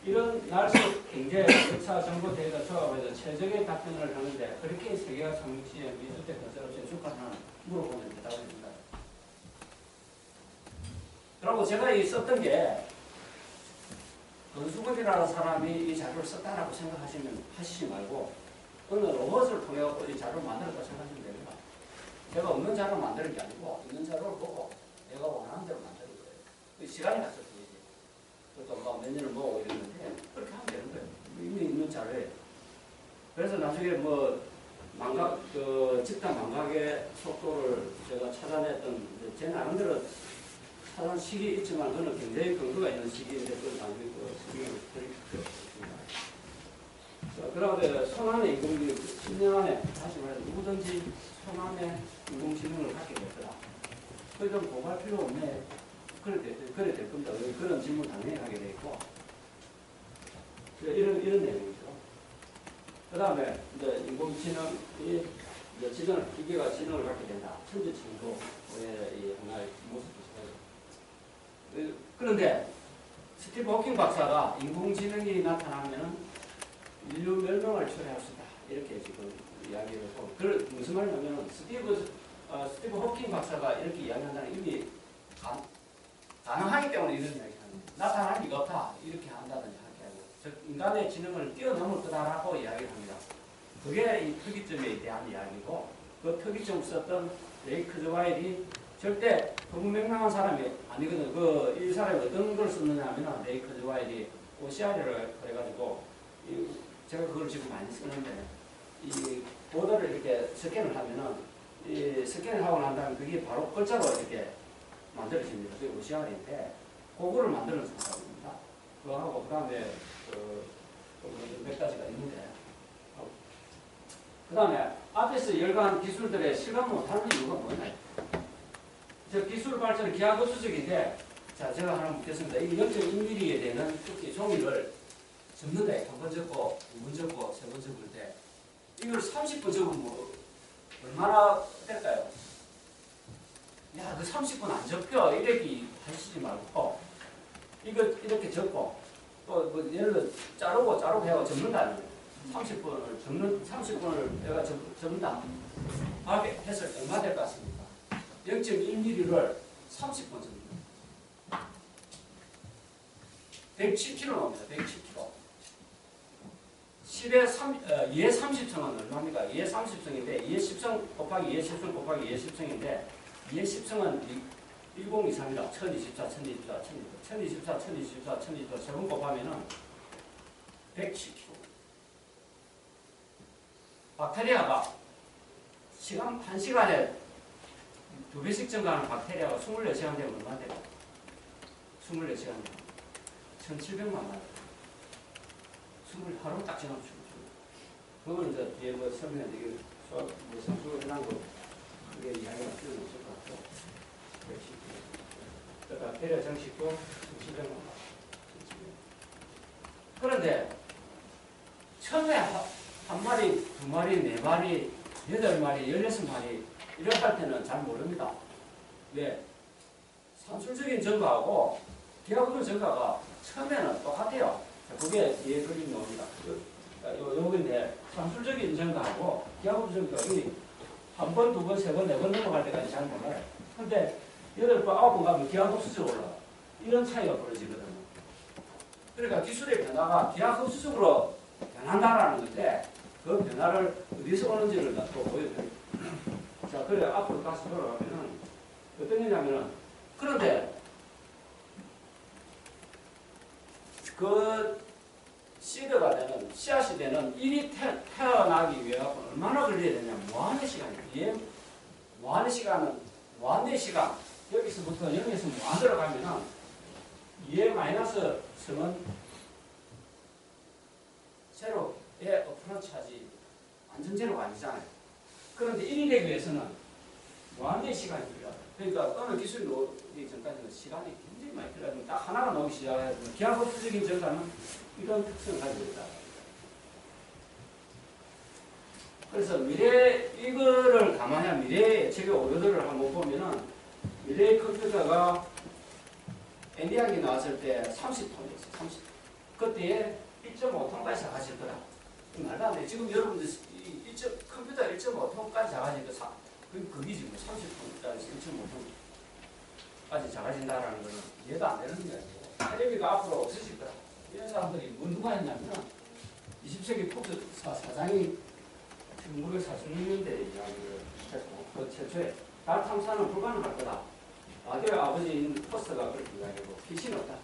S2: 이런 날속 경제 역사 정보 데이터 조합에서 최적의 답변을 하는데 그렇게 세계화 상시에 미주택 건설업체 주가는 물어보면 대답을 합니다. 그리고 제가 이 썼던 게 건수급이라는 사람이 이 자료를 썼다라고 하시지 말고 어느 로봇을 통해 이 자료를 만들었다고 생각하시면 됩니다. 제가 없는 자료를 만드는 게 아니고 있는 자료를 보고 내가 원하는 대로 만드는 거예요. 시간이 갔을 뿐이지. 그것도 몇 년을 모으고 이랬는데 그렇게 하면 되는 거예요. 이미 있는 자료에. 그래서 나중에 집단 망각의 속도를 제가 찾아냈던 제 나름대로 찾아낸 시기 있지만 그는 굉장히 근거가 있는 시기인데 그건 나중에 설명을 드리겠습니다. 그 다음에 손안의 인공지능 10년 안에 다시 말해서 누구든지 손안의 인공지능을 갖게 될 거다. 그걸 좀 고갈 필요 없네. 그래 될 겁니다. 그런 질문 당연히 하게 돼 있고 이런 내용이죠. 그 다음에 이제 인공지능이 기계가 지능을 갖게 된다. 천지창조의 이 하나의 모습도 있어요. 그런데 스티브 호킹 박사가 인공지능이 나타나면 인류 멸망을 초래할 수 있다. 이렇게 지금 이야기를 하고 그걸 무슨 말이냐면 스티브 호킹 박사가 이렇게 이야기한다는 이미 가능하기 때문에 이런 이야기합니다. 나타날 리가 없다. 이렇게 한다든지 하게 하고 즉 인간의 지능을 뛰어넘을 거다라고 이야기를 합니다. 그게 이 특이점에 대한 이야기고 그 특이점 썼던 레이 크즈와일이 절대 불명랑한 사람이 아니거든. 이 사람이 어떤 걸 썼느냐 하면 레이 크즈와일이 OCR을 해가지고 제가 그걸 지금 많이 쓰는데 이 보드를 이렇게 스캔을 하면은 이 스캔을 하고 난 다음에 그게 바로 글자로 이렇게 만들어집니다. 그게 OCR인데 그거를 만드는 사람입니다. 그거하고 그 다음에 몇 가지가 있는데 그 다음에 앞에서 열거한 기술들의 실감 못하는 이유가 뭐냐? 저 기술 발전은 기하급수적인데 자 제가 하나 묻겠습니다. 이 0.1mm에 되는 특히 종이를 접는다. 한 번 접고, 두 번 접고, 세 번 접을 때 이걸 30분 접으면 얼마나 될까요? 야, 그 30분 안 접혀. 이렇게 하시지 말고 이거 이렇게 접고 또 예를 들어 자르고 해고 접는다. 30분을 내가 접는다. 하게 해서 얼마 될 것 같습니까? 0.1mm를 30분 접는다. 107kg 나옵니다. 107kg. 10의 2의 30승은 얼마입니까? 2의 30승인데 2의 10승 곱하기 2의 10승 곱하기 2의 10승인데 2의 10승은 1023입니다. 1024, 1024, 1024, 1024, 1024 세번 곱하면은 110kg. 박테리아가 시간 1시간에 2배씩 증가하는 박테리아가 24시간 되면 얼마 돼요? 24시간 1700만 마리. 하루 딱 지나면 죽죠. 그건 이제 뒤에 뭐 설명해 드리고 수학 뭐 상수 해난 거 그게 이야기가 필요 없을 것 같고. 그러니까 배려 정식도 1700만 마리. 그런데 처음에 한 마리, 두 마리, 네 마리, 8마리, 16마리 이렇게 할 때는 잘 모릅니다. 왜? 산술적인 증가하고 기하급수 증가가 처음에는 똑같아요. 그게 뒤에 그림이 나옵니다. 요건데 산술적인 증가하고 기하급수 증가가 한 번, 두 번, 세 번, 네 번 넘어갈 때까지 잘 몰라요. 근데 8번, 9번 가면 기하급수적으로 올라가. 이런 차이가 벌어지거든요. 그러니까 기술의 변화가 기하급수적으로 변한다라는 건데 그 변화를 어디서 오는지를 또 보여드려요. 자, 그래 앞으로 다시 돌아가면은 어떤 거냐면은 그런데 그 시드가 되는 씨앗이 되는 일이 태어나기 위해 얼마나 걸려야 되냐? 무한의 시간이에요. 이게 무한의 시간은 무한의 시간 여기서부터 0에서 무한으로 가면은 2의 마이너스 성은 제로에 어프로치하지 완전 제로가 아니잖아요. 그런데 1이 되기 위해서는 무한의 시간이 필요하다. 그러니까 어느 기술이 오기 전까지는 시간이 굉장히 많이 필요하다. 딱 하나가 나오기 시작해야 되면 기하급수적인 증가는 이런 특성을 가지고 있다. 그래서 이거를 감안하면 미래의 책의 오류들을 한번 보면은 미래의 컴퓨터가 애니악이 나왔을 때 30톤이었어요. 30톤. 그때에 1.5톤까지 작아질 거다. 말도 안 돼. 지금 여러분들 컴퓨터 1.5톤까지 작아지니까 그게 지금 30톤까지 1.5톤까지 작아진다라는 거는 이해도 안 되는 거예요. 테레비가 앞으로 없어질 거다. 이런 사람들이 누가 했냐면 20세기 폭스 사장이 1946년대 이야기를 했고 그 최초에 달 탐사는 불가능할 거다. 라디오의 아버지인 포스터가 그렇게 이야기하고 빛이 없다.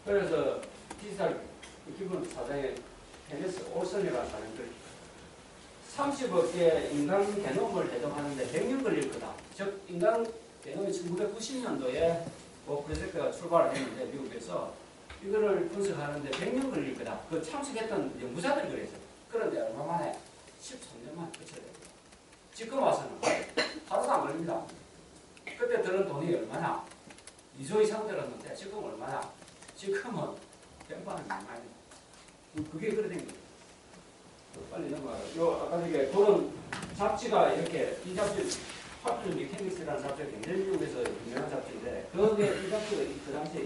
S2: 그래서 디지털 기본 사장의 헤네스 올슨이라는 사람들 30억 개의 인간 게놈을 해독하는데 100년 걸릴 거다. 즉 인간 게놈이 1990년도에 그 프로젝트가 출발을 했는데 미국에서 이거를 분석하는데 100년 걸릴 거다. 그 참석했던 연구자들이 그랬어요. 그런데 얼마 만에 13년만 거쳐야 됩니다. 지금 와서는 하루도 안 걸립니다. 그때 들은 돈이 얼마나? 2조 이상 들었는데 지금 얼마나? 지금은 뺑판을 많이 됩니다. 그게 그래 된 거예요. 빨리 넘어가요. 아까 저기 그런 잡지가 이렇게 이 잡지 팝줄 미케닉스라는 잡지가 굉장히 미국에서 유명한 잡지인데 그게 이 잡지가 그 당시에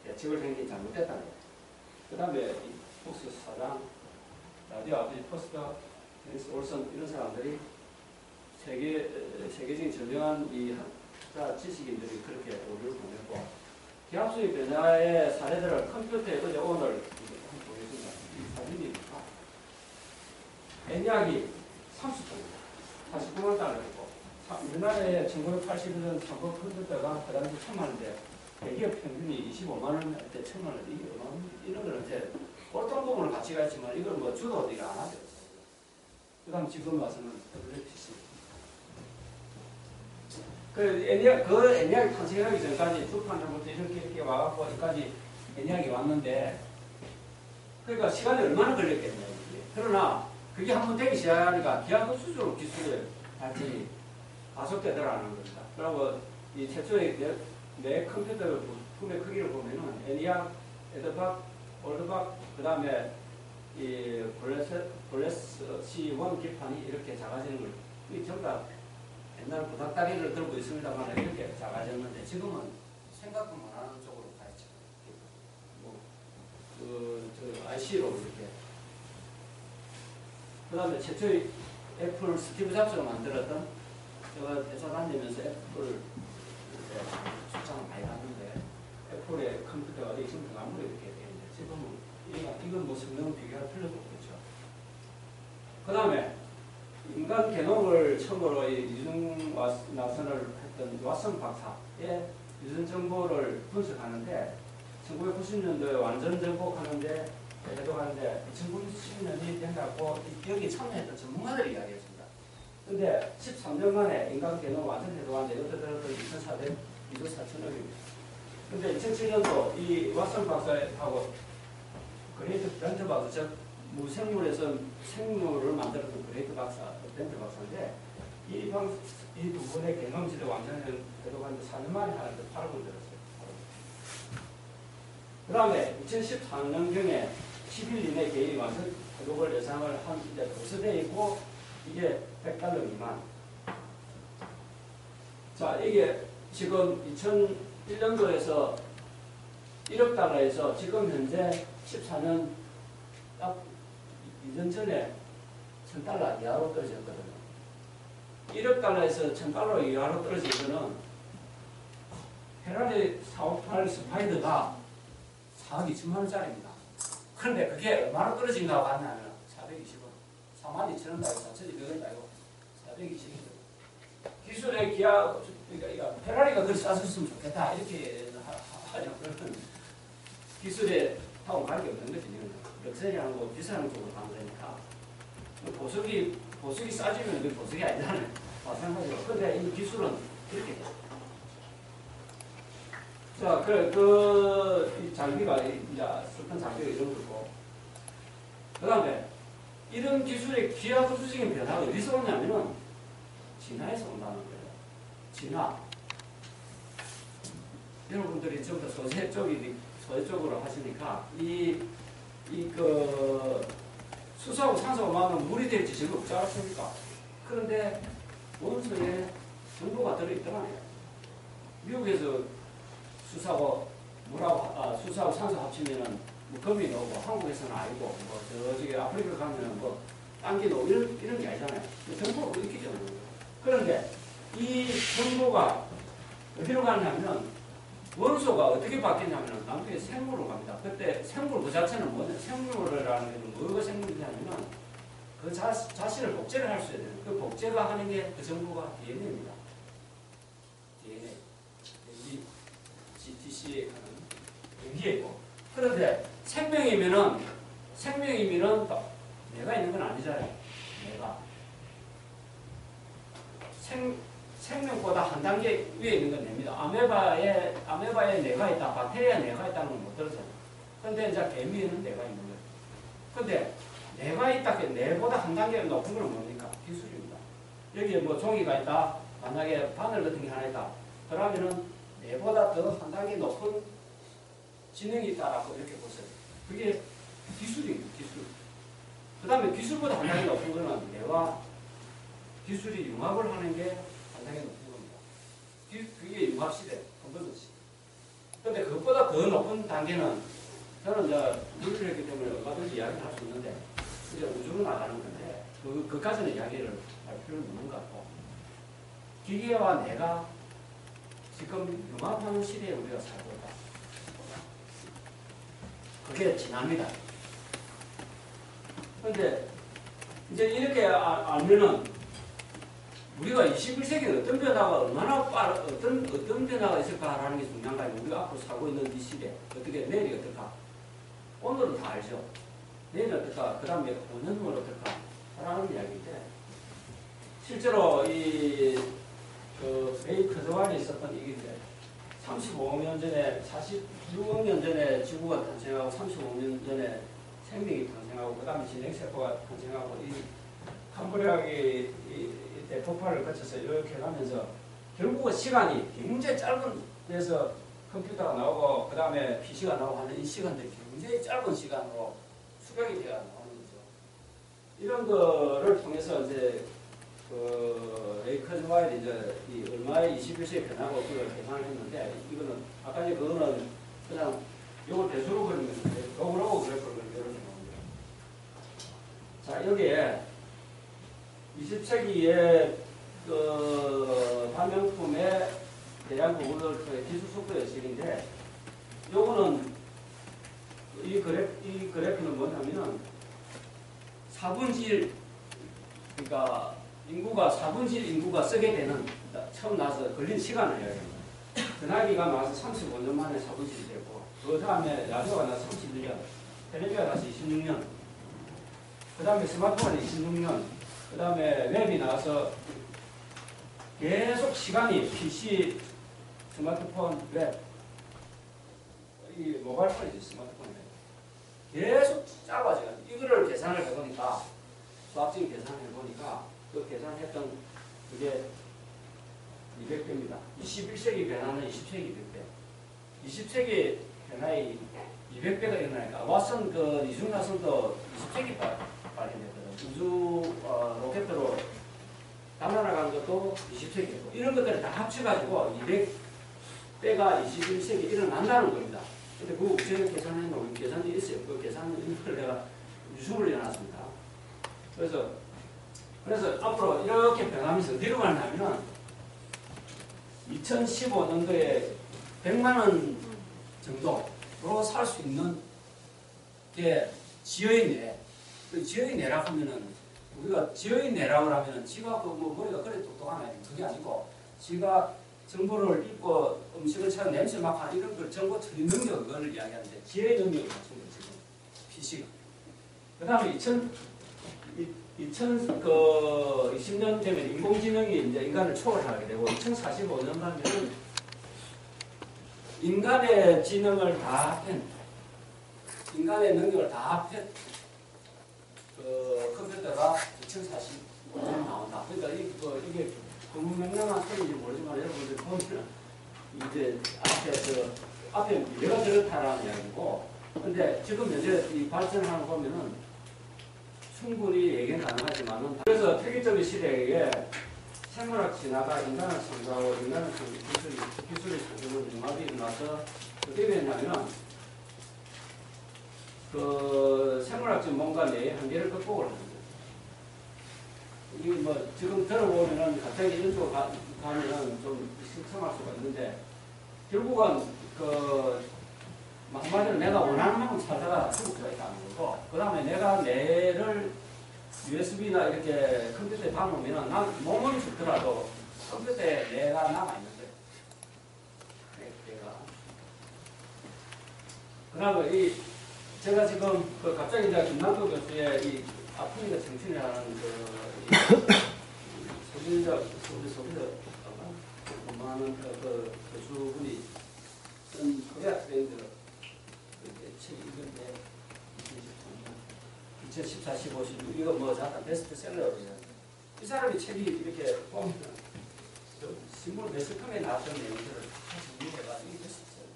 S2: 예측을 굉장히 잘못됐다는 거예요. 그 다음에 이 폭스 사장, 라디오 아버지 포스터, 헤네스 올슨 이런 사람들이 세계적인 저명한 이 지식인들이 그렇게 오류를 보냈고 기하급수의 변화의 사례들을 컴퓨터에 어제 오늘 한번 보겠습니다. 이 사진입니다. 애니악이 30톤입니다. 49만 달러였고 우리나라에 1981년 참고 컴퓨터가 그 당시 1000만원인데 대기업 평균이 25만원 할 때 1000만원 이게 이런 거는 이제 꼴통부분을 가치가 있지만 이걸 뭐 주도 어디가 안 하죠. 그 다음 지금 와서는 WPC 그 애니악이 탄생하기 전까지 주판부터 이렇게 와갖고 여기까지 애니악이 왔는데 그러니까 시간이 얼마나 걸렸겠냐. 그러나 그게 한번 되기 시작하니까 기하급수적으로 기술의 발전이 가속되더라는 겁니다. 그리고 이 최초의 내 컴퓨터 부품의 크기를 보면은 애니악, 에드박, 올드박, 그 다음에 이 블레스 C1 기판이 이렇게 작아지는 걸 전부 다 옛날 부닥다리를 들고 있습니다만 이렇게 작아졌는데 지금은 생각도 못하는 쪽으로 가 있죠. IC로 이렇게. 그 다음에 최초의 애플 스티브 잡스가 만들었던 제가 회사 다니면서 애플 출장을 많이 갔는데 애플의 컴퓨터가 지금 아무리 이렇게 되는데 지금 이건 뭐 성능 비교할 필요도 없겠죠. 그 다음에 인간 게놈을 처음으로 유전 나선을 했던 왓슨 박사의 유전 정보를 분석하는데 1990년도에 완전 정복하는데 해독하는데 1990년이 된다고 여기 참여했던 전문가들이 이야기했습니다. 근데 13년 만에 인간 게놈 완전 해독하는데 이것도 들어도 2,400억입니다. 근데 2007년도 이 왓슨 박사하고 그레이트 벤트 박사, 즉 무생물에서 생물을 만들었던 그레이트 박사, 벤트 박사인데 이 두 분의 게놈질을 완전 해독하는데 4년 만에 하는데 8억 원 들었어요. 그 다음에 2014년경에 10일 이내 개인이 완전 해독을 예상을 하는데 벌써 돼 있고 이게 $100 미만. 자, 이게 지금 2001년도에서 1억 달러에서 지금 현재 14년 딱 2년 전에 $1,000 이하로 떨어졌거든요. 1억 달러에서 $1,000 이하로 떨어진 거는 페라리 458 스파이더가 4억 2천만 원짜리입니다. 그런데 그게 얼마나 떨어진가 하냐면 420원. 42,000원 달고 4,200원 달고 420원. 기술의 기하, 그러니까 페라리가 그걸 쌌었으면 좋겠다. 이렇게 하냐. 그러면 기술에 하고 관계 없는 거지. 럭셔리하는 거 비싼 쪽으로 가는 거니까. 보석이 싸지면 그 보석이 아니잖아요. 마찬가지로. 근데 이 기술은 이렇게 돼. 자, 이 장비가, 이제, 썼던 장비가 이런 거고. 그 다음에, 이런 기술의 기하급수적인 변화가 어디서 오냐면은, 진화에서 온다는 거예요. 진화. 여러분들이 전부 소재 쪽으로 하시니까, 수소하고 산소가 만나면 물이 될지 지금 없지 않습니까? 그런데, 원소에 정보가 들어있더라고요. 미국에서 수소하고 산소 합치면은 뭐 금이 나오고 한국에서는 아니고 뭐 저기 아프리카 가면은 뭐 땅기 나오고 이런 게 아니잖아요. 정보가 어디 있겠죠. 그런데 이 정보가 어디로 가냐면 원소가 어떻게 바뀌냐면 나중에 생물로 갑니다. 그때 생물 그 자체는 뭐냐? 생물이라는 게 뭐가 생물이냐면은 그 자신을 복제를 할 수 있어야 돼요. 그 복제가 하는 게 그 정보가 DNA입니다. DNA. GTC에 가는 여기에고. 그런데 생명이면은 내가 있는 건 아니잖아요. 내가. 생명보다 한 단계 위에 있는 건 냅니다. 아메바에 내가 있다, 박테리아에 내가 있다는 건 못 들었잖아요. 근데 이제 개미에는 내가 있는 거예요. 근데 내가 있다, 내보다 한 단계 높은 건 뭡니까? 기술입니다. 여기에 뭐 종이가 있다, 만약에 바늘 같은 게 하나 있다. 그러면은 내보다 더 한 단계 높은 지능이 있다라고 이렇게 보세요. 그게 기술입니다, 기술. 그 다음에 기술보다 한 단계 높은 거는 내와 기술이 융합을 하는 게 한 단계 높은 겁니다. 그게 융합시대, 컨버전시. 근데 그것보다 더 높은 단계는 저는 이제 물리력이기 때문에 얼마든지 이야기를 할 수 있는데 이제 우주로 나가는 건데 그까지는 이야기를 할 필요는 없는 것 같고 기계와 내가 지금 융합하는 시대에 우리가 살고 있다. 그게 진화입니다. 그런데 이제 이렇게 알면은 우리가 21세기에 어떤 변화가 얼마나 어떤 변화가 있을까라는 게 중요한 거 아니에요. 우리가 앞으로 살고 있는 이 시대 어떻게 내일이 어떨까? 오늘은 다 알죠. 내일은 어떨까? 그 다음에 5년 후는 어떨까? 라는 이야기인데 실제로 베이커 저안에 있었던 얘기인데 35억 년 전에 46억 년 전에 지구가 탄생하고 35년 전에 생명이 탄생하고 그 다음에 진행세포가 탄생하고 이 캄브리아의 대폭발을 거쳐서 이렇게 가면서 결국은 시간이 굉장히 짧은 데서 컴퓨터가 나오고 그 다음에 PC가 나오고 하는 이 시간들이 굉장히 짧은 시간으로 수백이 되어 나오는 거죠. 이런 거를 통해서 이제 레이커즈와의 이제 얼마의 21세기 변화고 그걸 계산을 했는데 이거는 아까 이제 그거는 그냥 이걸 배수로 그리는 건데 로그라고 그래프를 이렇게 나옵니다. 자 여기에 20세기의 발명품의 대량 구글 기술 속도 예측인데 요거는 이 그래프 4분질 그러니까 인구가 4분질 인구가 쓰게 되는 처음 나서 걸린 시간을 이야기합니다. 전화기가 나와서 35년 만에 4분질이 되고 그 다음에 라디오가 나서 31년, 텔레비가 나서 26년, 그 다음에 스마트폰이 26년, 그 다음에 웹이 나와서 계속 시간이 PC, 스마트폰, 웹, 이 모바일폰이지 스마트폰 웹 계속 짧아져요. 이거를 계산을 해보니까 수학적인 계산을 해보니까 그 계산했던 그게 200배입니다. 21세기 변화는 20세기 100배. 20세기 변화의 200배가 일어나니까 왓슨 그 이중나선도 20세기 발견됐거든. 우주 로켓으로 달아나간 것도 20세기고 이런 것들을 다 합쳐가지고 200배가 21세기 일어난다는 겁니다. 근데 그 제가 계산해 놓은 계산이 있어요. 그 계산을 내가 유심을 해놨습니다. 그래서 앞으로 이렇게 변하면서 어디로 가냐면은 2015년도에 100만 원 정도로 살 수 있는 게 지어인 내. 그 지어인 내라고 하면은 우리가 지어인 내라고 하면은 지가 뭐 머리가 그래 똑똑하네. 그게 아니고 지가 정보를 읽고 음식을 찾아 냄새 맡고 이런 걸 정보 처리 능력을 이야기하는데 지혜의 능력을 갖춘 거죠. 지금 PC가. 그 다음에 2020년 되면 인공지능이 이제 인간을 초월하게 되고 2045년 되면 인간의 지능을 다 합한 인간의 능력을 다 합한 그 컴퓨터가 2045년 나온다. 그러니까 이게 너무 명랑한 소리인지 모르지만 여러분들 보면 이제 앞에 미래가 그렇다라는 이야기고 근데 지금 현재 이 발전하는 거 보면은 충분히 얘기는 가능하지만은 그래서 특이적인 시대에 생물학 진화가 인간을 창조하고 인간을 기술의 창조는 융합이 일어나서 어떻게 됐냐면 그 생물학적 뭔가 내 한계를 극복을 하는 거예요. 이게 뭐 지금 들어보면은 갑자기 이런 쪽으로 가면은 좀 신청할 수가 있는데 결국은 그 한마디로 내가 원하는 만큼 살다가 죽을 수가 있다는 거고 그 다음에 내가 뇌를 USB나 이렇게 컴퓨터에 담으면 난 몸은 죽더라도 컴퓨터에 뇌가 남아있는데 뇌가 그 다음에 제가 지금 그 갑자기 이제 김남도 교수의 이 아픔이가 정신이라는 소비자 공부하는 그 교수분이 쓴 코리아 트렌드 책 읽은데 2014, 15, 16 이거 뭐 잠깐 베스트셀러로 이 사람이 책이 이렇게 보면 신문 매스컴에 나왔던 내용들을 다 정리해가지고 이게 베스트셀러.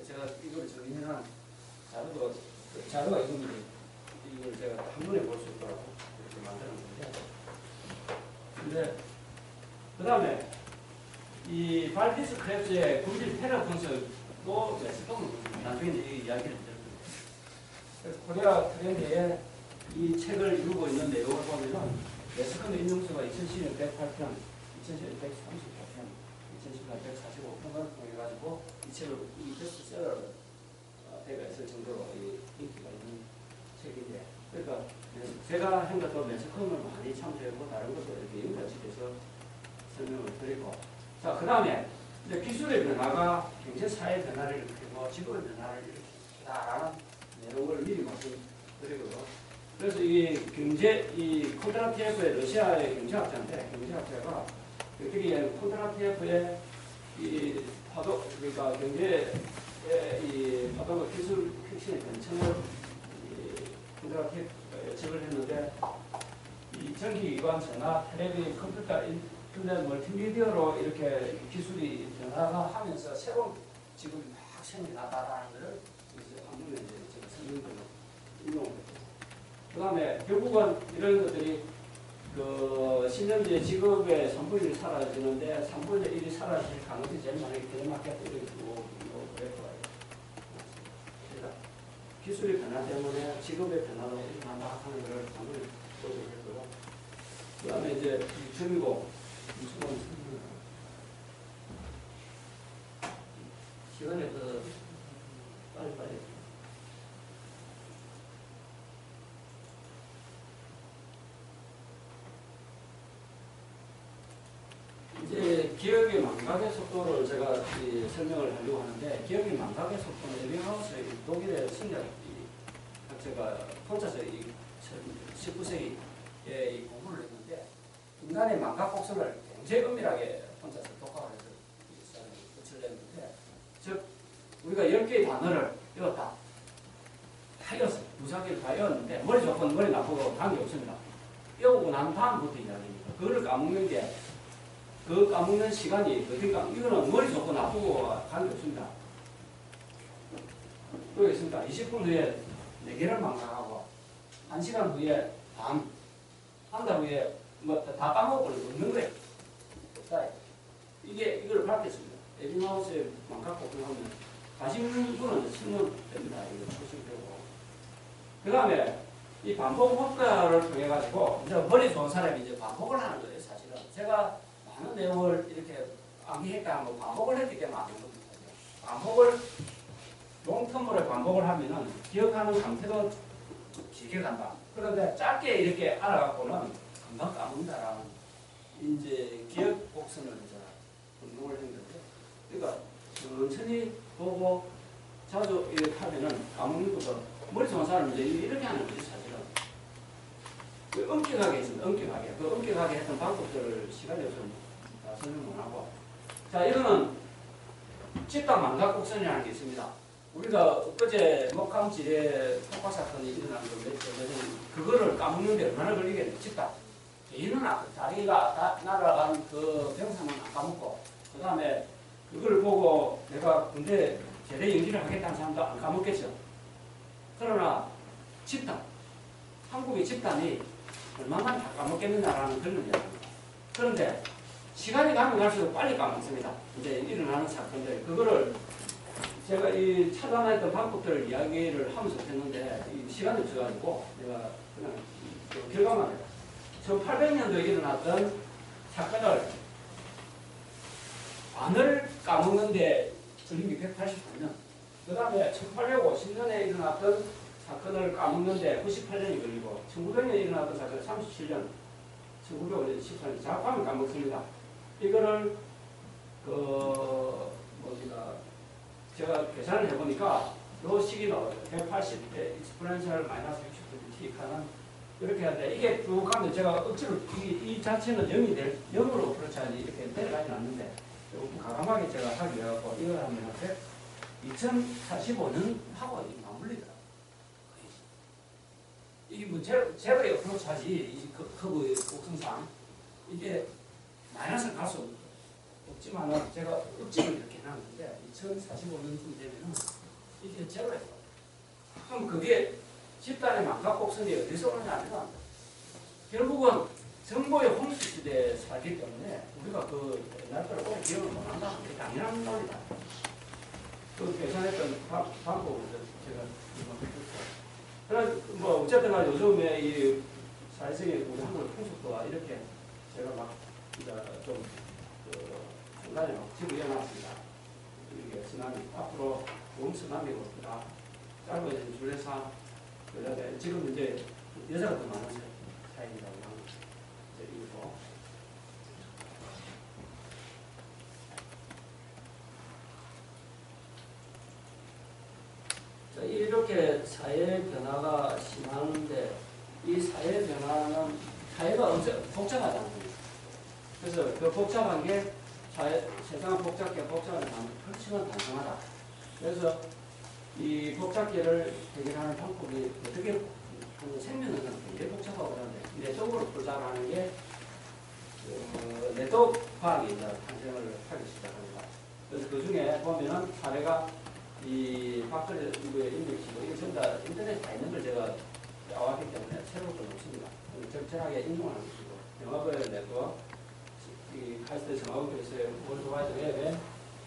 S2: 제가 이걸 정리한 자료가 이걸 제가 한눈에 볼 수 있도록 이렇게 만드는 건데 근데 그 다음에 이 발피스 크랩스의 굶질 테러 분석도 매스컴은 나중에 이 이야기를 드립니다. 그래서 코리아 트렌드에 이 책을 이루고 있는 내용을 보면 매스컴의 인용수가 2010년 108편, 2011년 138편, 2018년 145편을 통해가지고 이 책을 이 베스트셀러로 되가 있을 정도로 인기가 있는 책인데 그러니까 제가 한 것도 매스컴을 많이 참조했고 다른 것도 이렇게 연결시켜서 설명을 드리고 자 그 다음에 이제 기술의 변화가 경제 사회 변화를 일으키고 직업의 변화를 일으킨다라는 내용을 미리 말씀드리고요. 그래서 이 콘드라티에프의 러시아의 경제학자인데 경제학자가 특히 콘드라티에프의 이 파도 그러니까 경제의 이 파도가 기술 혁신의 변천을 콘드라티에프가 예측을 했는데 이 전기기관, 전화, 텔레비전, 컴퓨터, 인터넷, 멀티미디어로 이렇게 기술이 변화가 하면서 새로운 직업이 막 생겨났다라는 것을 한문에 제가 설명드리고 인용했고 그 다음에 결국은 이런 것들이 그 10년 뒤에 직업의 3분의 1이 사라지는데 3분의 1이 사라질 가능성이 제일 많이 텔레마케팅 이렇고 그래프가 그러니까 기술의 변화 때문에 직업의 변화로 일어난다 하는 것을 한번 보여드리고요. 그 다음에 이제 주민공 시간에 빨리 기억의 망각의 속도를 제가 설명을 하려고 하는데, 기억의 망각의 속도는 에빙하우스의 독일의 승려 학자가 혼자서 19세기에 공부를 했는데, 인간의 망각 곡선을 굉장히 은밀하게 혼자서 독학을 해서 끝을 냈는데, 즉 우리가 10개의 단어를 외웠다. 다 외웠어요. 무작위를 다 외웠는데 머리 좋건 머리 나쁘고 관계없습니다. 외우고 난 다음부터 이야기입니다. 그거를 까먹는 게, 그 까먹는 시간이 어떻게 이거는 머리 좋고 나쁘고 관계없습니다. 여기 있습니다. 20분 후에 4개를 망각하고 1시간 후에 반, 한 달 후에 뭐 다 까먹어버리고 없는 거예요. 자, 이걸 밝혔습니다. 에빙하우스의 망각 곡선하면 가시는 분은 쓰면 됩니다. 이거 보시면 되고. 그 다음에 이 반복 효과를 통해 가지고 이제 머리 좋은 사람이 이제 반복을 하는 거예요. 사실은 제가 많은 내용을 이렇게 암기했다 하면 반복을 했기 때문에 아는 겁니다. 반복을 롱텀으로 반복을 하면은 기억하는 상태도 길게 간다. 그런데 짧게 이렇게 알아갖고는 금방 까먹는다라는 이제 기억 곡선을 이제 운동을 했는데, 그러니까 천천히 보고 자주 이렇게 하면은 까먹는 것도, 머리 좋은 사람은 이제 이렇게 하는 거지 사실은. 그 엄격하게 했습니다. 엄격하게. 그 엄격하게 했던 방법들을 시간이 없어서 다 설명 못 하고. 자, 이거는 집단 망각 곡선이라는 게 있습니다. 우리가 엊그제 목감질에 폭파 사건이 일어난 건데, 그거를 까먹는데 얼마나 걸리겠네. 집단. 개인은 자기가 날아간 그 병사는 안 까먹고, 그 다음에 그걸 보고 내가 군대 제대 연기를 하겠다는 사람도 안 까먹겠죠. 그러나 집단, 한국의 집단이 얼마나 다 까먹겠느냐라는 그런 문제입니다. 그런데 시간이 가면 갈수록 빨리 까먹습니다. 이제 일어나는 사건들. 그거를 제가 이 차단했던 방법들을 이야기를 하면서 했는데, 이 시간이 없어가지고 내가 그냥 그 결과만 해요. 1800년도에 일어났던 사건을 반을 까먹는데 걸린 게 183년. 그 다음에 1850년에 일어났던 사건을 까먹는데 98년이 걸리고, 1900년에 일어났던 사건은 37년, 1900년 14년, 작가면 까먹습니다. 이거를 제가 계산을 해보니까 이 시기 나와요. 180대 익스포넨셜 마이너스 60도 t하는 이렇게 하는데, 이게 쭉 가면 제가 억지로 이 자체는 0으로 그렇지 이렇게 내려가지 않는데, 조금 가감하게 제가 하기 위해서 이걸 하면 2045년 하고 맞물리더라고요. 이게 뭐 제가 옆으로 차지, 이 커브의 곡선상 이게 마이너스를 갈 수 없지만은 제가 억지로 이렇게 해놨는데 2045년쯤 되면은 이게 제로예요. 그럼 그게 집단의 망각 곡선이 어디서 오느냐면, 결국은 정보의 홍수 시대에 살기 때문에 우리가 그 옛날 거를 꼭 기억을 못한다. 그게 당연한 논리다. 그 계산했던 방법을 제가 그래서 뭐 어쨌든 간에 요즘에 이 사회적인 우리 한국 풍속도가 이렇게 제가 막 좀 중간에 막 집어넣어놨습니다. 이게 쓰나미 앞으로 보험 쓰나미고 다 짧아진 줄레사, 그다음에 지금 이제 여자가 더 많은 사이라고 하는 이제 이거. 자, 이렇게 사회 변화가 심하는데, 이 사회 변화는 사회가 엄청 복잡하다는 거예요. 그래서 그 복잡한 게 세상은 복잡해, 복잡한 훨씬 단순하다. 그래서 이 복잡계를 해결하는 방법이 어떻게 하는 생명은 굉장히 복잡하고 그런데 내적으로 풀자라는 게 내적 과학이 탄생을 하기 시작합니다. 그래서 그 중에 보면은 사례가 이 박근혜 정부의 인력시고 이게 전부 다 인터넷에 다 있는 걸 제가 나왔기 때문에 새로운 건 없습니다. 적절하게 인용하는 것이고, 영화부의 네트워크, 이 카이스트 정화국에서의 월드와이드 웹에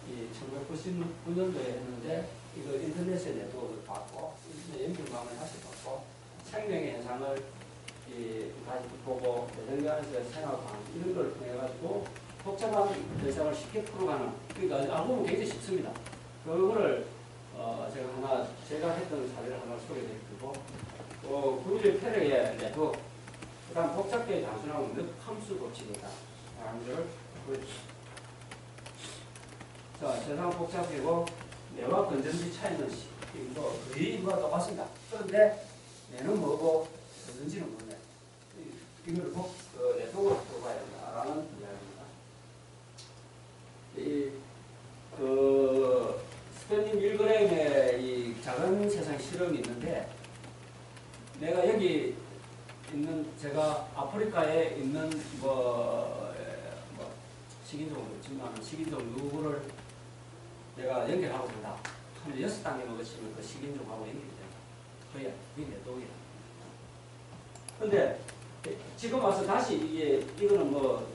S2: 이 1999년도에 했는데, 이거 인터넷의 네트워크를 받고, 인터넷 연결망을 다시 받고, 생명의 현상을 다시 보고, 내정관에서 생활관, 이런 걸 통해가지고, 복잡한 현상을 쉽게 풀어가는, 그러니까 알고 보면 굉장히 쉽습니다. 그거를, 제가 했던 사례를 하나 소개해드리고, 구글 패러의 네트워크, 그 다음 복잡하게 단순하고 몇 함수 법칙이다. 라는 걸 보여주십니다. 자, 세상 복잡이고 뇌와 건전지 차이는 뭐 거의 뭐 똑같습니다. 그런데 뇌는 뭐고 건전지는 뭐냐. 이걸 꼭 네트워크로 풀어봐야 된다라는 이야기입니다. 스탠딩 1g의 이 작은 세상 실험이 있는데, 내가 여기 있는, 제가 아프리카에 있는 식인종도 있지만, 식인종 누구를 내가 연결하고 본다. 한 6단계 먹으시면 그 식인종하고 연결이 된다. 그게 네트워크이다. 근데 지금 와서 다시 이거는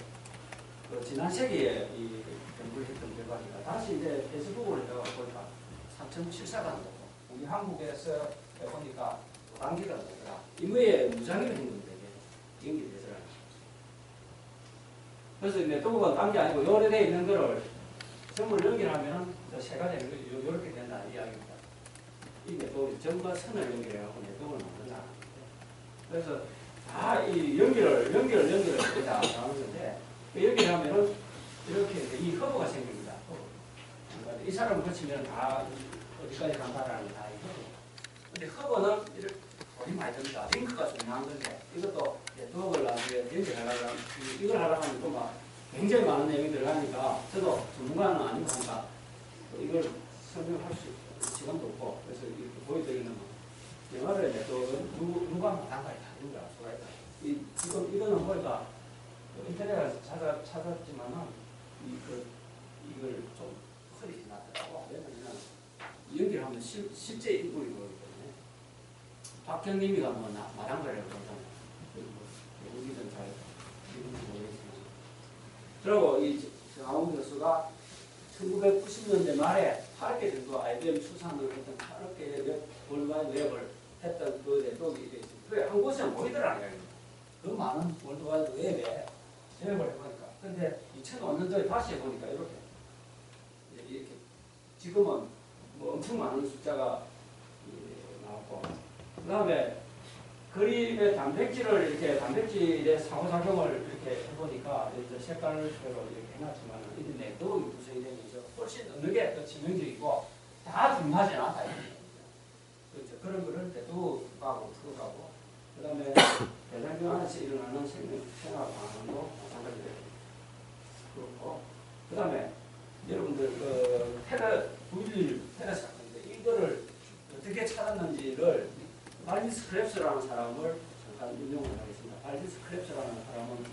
S2: 지난 세기에 이 연구를 했던 결과니까 다시 이제 페이스북으로 내가 보니까 3.74가 넘고, 우리 한국에서 보니까 5단계가 넘더라. 이거에 무장애를 한 건데, 이게 연결되더라. 그래서 네트워크가 딴 게 아니고, 요래돼 있는 거를 전부 연결하면 세 가지 요렇게 된다는 이야기입니다. 이 네트워크 전부 선을 연결해갖고 네트워크를 만든다. 그래서 이 연결을 다 하는 건데, 연결하면은 이렇게 이 허브가 생깁니다. 허브. 이 사람을 거치면 다 어디까지 간다라는 게 다 이 허브. 근데 허브는 이렇게 돈이 많이 듭니다. 링크가 중요한 건데, 이것도 네트워크를 나중에 연결하려면, 이걸 하려면 또 막 굉장히 많은 내용이 들어가니까, 저도 전문가는 아니고 하니까 이걸 설명할 수 시간도 없고, 그래서 이렇게 보여드리는 거. 영화를 네트워크는 누가 마찬가지 다른 걸 알 수가 있다. 지금 이거는 보니까 인터넷에서 찾았지만은 이걸 좀 허리 지나더라고. 왜냐면 연결하면 실제 인물이 보이기 때문에. 박형님이가 말한 거라고 그러잖아요. 우리는 잘 이런지 모르겠지만. 그리고 이 정하운 교수가 1990년대 말에 8개 정도 IBM 수산을 했던 8개 월드와이드 웹을 했던 그 네트워크가 있습니다. 그게 한 곳에는 보이더라고요. 그 많은 월드와이드 웹에 웹을 해보니까. 근데 2005년도에 다시 해보니까 이렇게 지금은 엄청 많은 숫자가 나왔고, 그 다음에 그림의 단백질의 상호작용을 이렇게 해보니까 색깔별로 이렇게 해놨지만, 이 네트워크 구성이 되면서 훨씬 어느 게 더 치명적이고 다 중요하지 않다. 그렇죠. 그런 거를 네트워크하고 풀어가고, 그 다음에 대장경 안에서 일어나는 생활 반응도 마찬가지로 그렇고, 그 다음에 여러분들 테러 사건인데, 이거를 어떻게 찾았는지를 발디스 크랩스라는 사람을 잠깐 인용을 하겠습니다. 발디스 크랩스라는 사람은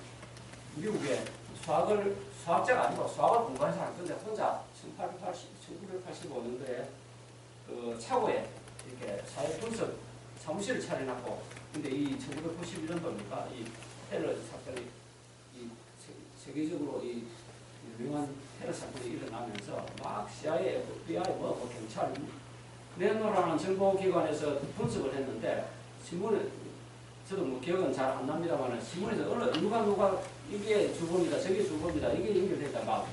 S2: 미국의 수학자가 아니고 수학을 공부한 사람, 근데 혼자 1985년도에 그 차고에 이렇게 사회 분석 사무실을 차려놨고, 근데 이 1991년도입니까? 이 테러 사건이 세계적으로 이 유명한 테러 사건이 일어나면서 막 CIA, FBI, 경찰 내노라는 정보기관에서 분석을 했는데, 신문에 저도 기억은 잘 안 납니다만 신문에서 누가 이게 주범이다 저게 주범이다 이게 연결되다 막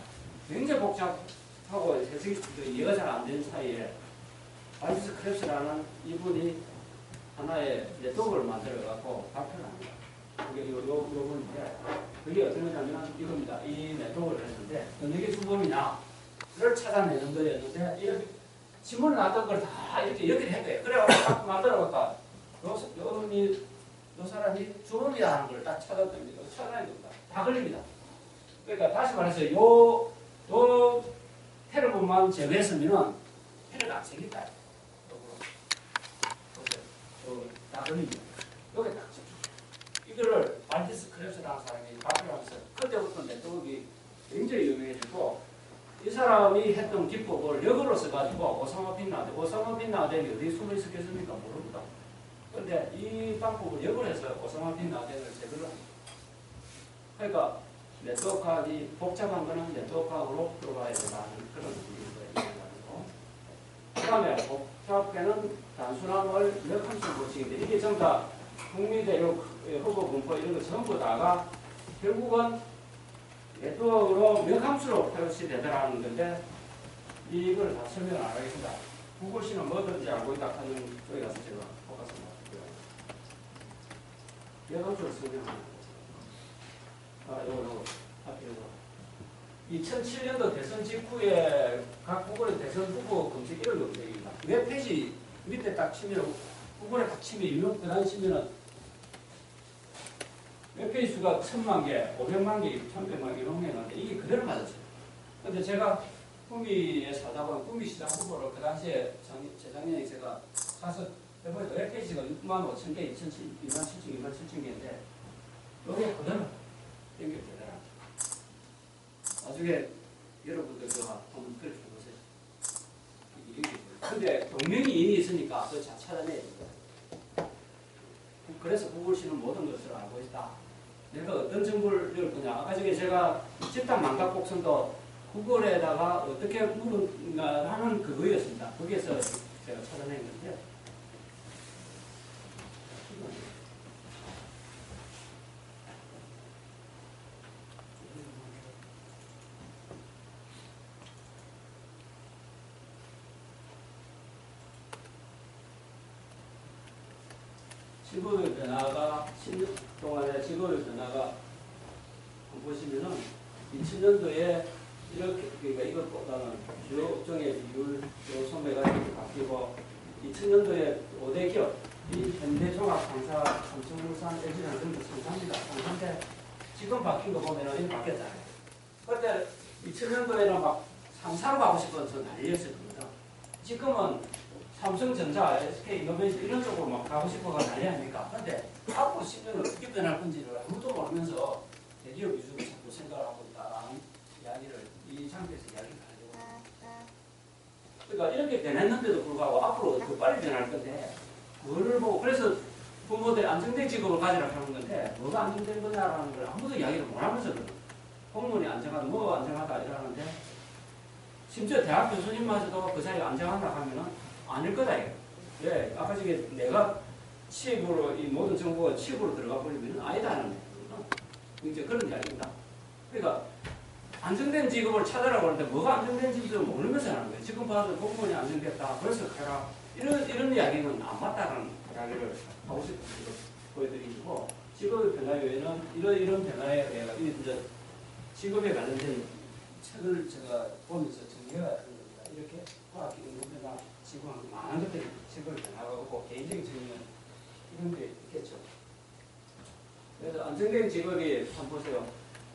S2: 굉장히 복잡하고 해석이 이해가 잘 안 되는 사이에 발디스 크랩스라는 이분이 하나의 네트워크를 만들어 갖고 발표를 합니다. 그게 요건인데, 그게 어떤 거냐면 이겁니다. 이 네트워크를 했는데 어느 게 주범이냐를 찾아내는 거였는데, 이렇게 신문에 나왔던 걸 다 이렇게 연결한 거예요. 그래가지고 만들어갖고 요 사람이 주범이다 하는 걸 딱 찾아냅니다. 찾아내는 겁니다. 다 걸립니다. 그러니까 다시 말해서 요 테러범만 제거했으면 테러가 안 생긴다. 다 걸립니다. 여기 딱 집중. 이거를 발디스 크랩스라는 사람이 발표하면서 그때부터 네트워크가 굉장히 유명해지고, 이 사람이 했던 기법을 역으로 써가지고 오사마 빈 라덴이 어디 숨어 있었겠습니까? 모릅니다. 그런데 이 방법을 역으로 해서 오사마 빈 라덴을 제거를 합니다. 그러니까 네트워크가 복잡한 거는 네트워크로 들어가야 된다는 그런 의미가 있고, 그 다음에 복잡계는 단순함을 몇 함수 법칙인데, 이게 전부 다 국미대륙, 허브 분포 이런 거 전부 다가 결국은 네트워크로 몇 함수로 표시 되더라는 건데, 이걸 다 설명을 안 하겠습니다. 구글씨는 뭐든지 알고 있다 하는 쪽에 가서 제가 포커스 맞을게요. 몇 함수를 설명하는 거죠. 요거 앞에 요거. 2007년도 대선 직후에 각 후보의 대선 후보 검색 이런 검색입니다. 웹페이지 밑에 딱 치면 후보에 딱 치면 유명 그다음 치면은 웹페이지 수가 1000만 개, 500만 개, 1100만 개 이런 게 있는데 이게 그대로 맞았어요. 근데 제가 구미에 살다 보면 구미시장 후보로 그 당시에 재작년에 제가 가서 해보니까 웹페이지가 6만 5천 개, 2만 7천 개인데 여기에 그대로 연결되더라. 나중에 여러분들 그거 한번 그려보세요. 근데 동명이 이미 있으니까 그거 잘 찾아내야 됩니다. 그래서 구글씨는 모든 것을 알고 있다. 내가 어떤 정보를 넣을 거냐. 아까 전에 제가 집단 망각 곡선도 구글에다가 어떻게 물은가 하는 그거였습니다. 거기에서 제가 찾아낸 건데. 직업의 변화가 10년 동안의 직업의 변화가 보시면은 2000년도에 이렇게 그러니까 이것보다는 주요 업종의 비율, 요 소매가 이렇게 바뀌고 2000년도에 5대 기업, 이 현대종합상사, 삼성물산, LG는 전부 상사입니다. 상사인데 지금 바뀐 거 보면은 이렇게 바뀌었잖아요. 그때 2000년도에는 막 상사로 가고 싶어서 난리였을 겁니다. 지금은 삼성전자, SK이노베이션 이런 쪽으로 막 가고 싶어가 난리 아닙니까? 근데 앞으로 10년은 어떻게 변할 건지를 아무도 모르면서 대기업 위주로 자꾸 생각을 하고 있다라는 이야기를 이 장표에서 이야기를 하려고. 그러니까 이렇게 변했는데도 불구하고 앞으로 더 빨리 변할 건데 그거를 보고 그래서 부모들 안정된 직업을 가지라고 하는 건데 뭐가 안정된 거냐라는 걸 아무도 이야기를 못 하면서 공무원이 안정하다, 뭐가 안정하다 이러는데 심지어 대학 교수님마저도 그 사이에 안정한다 하면은 아닐 거다 이거. 예, 아까 전에 내가 칩으로 이 모든 정보가 칩으로 들어가 버리면 아니다 하는 거예요. 이제 그런 이야기입니다. 그러니까 안정된 직업을 찾아라고 하는데 뭐가 안정된 직업을 모르면서 하는 거예요. 지금 봐도 공무원이 안정됐다. 벌써 해라. 이런 이야기는 안 맞다는 이야기를 하고 싶어서 보여드리고 직업의 변화 외에는 이런 변화에 의해 이제 직업에 관련된 책을 제가 보면서 정리가 된 겁니다. 이렇게 과학 기능 변화 지금 많은 것들이 직업을 변화하고 개인적인 측면 이런 게 있겠죠. 그래서 안정된 직업이 한번 보세요.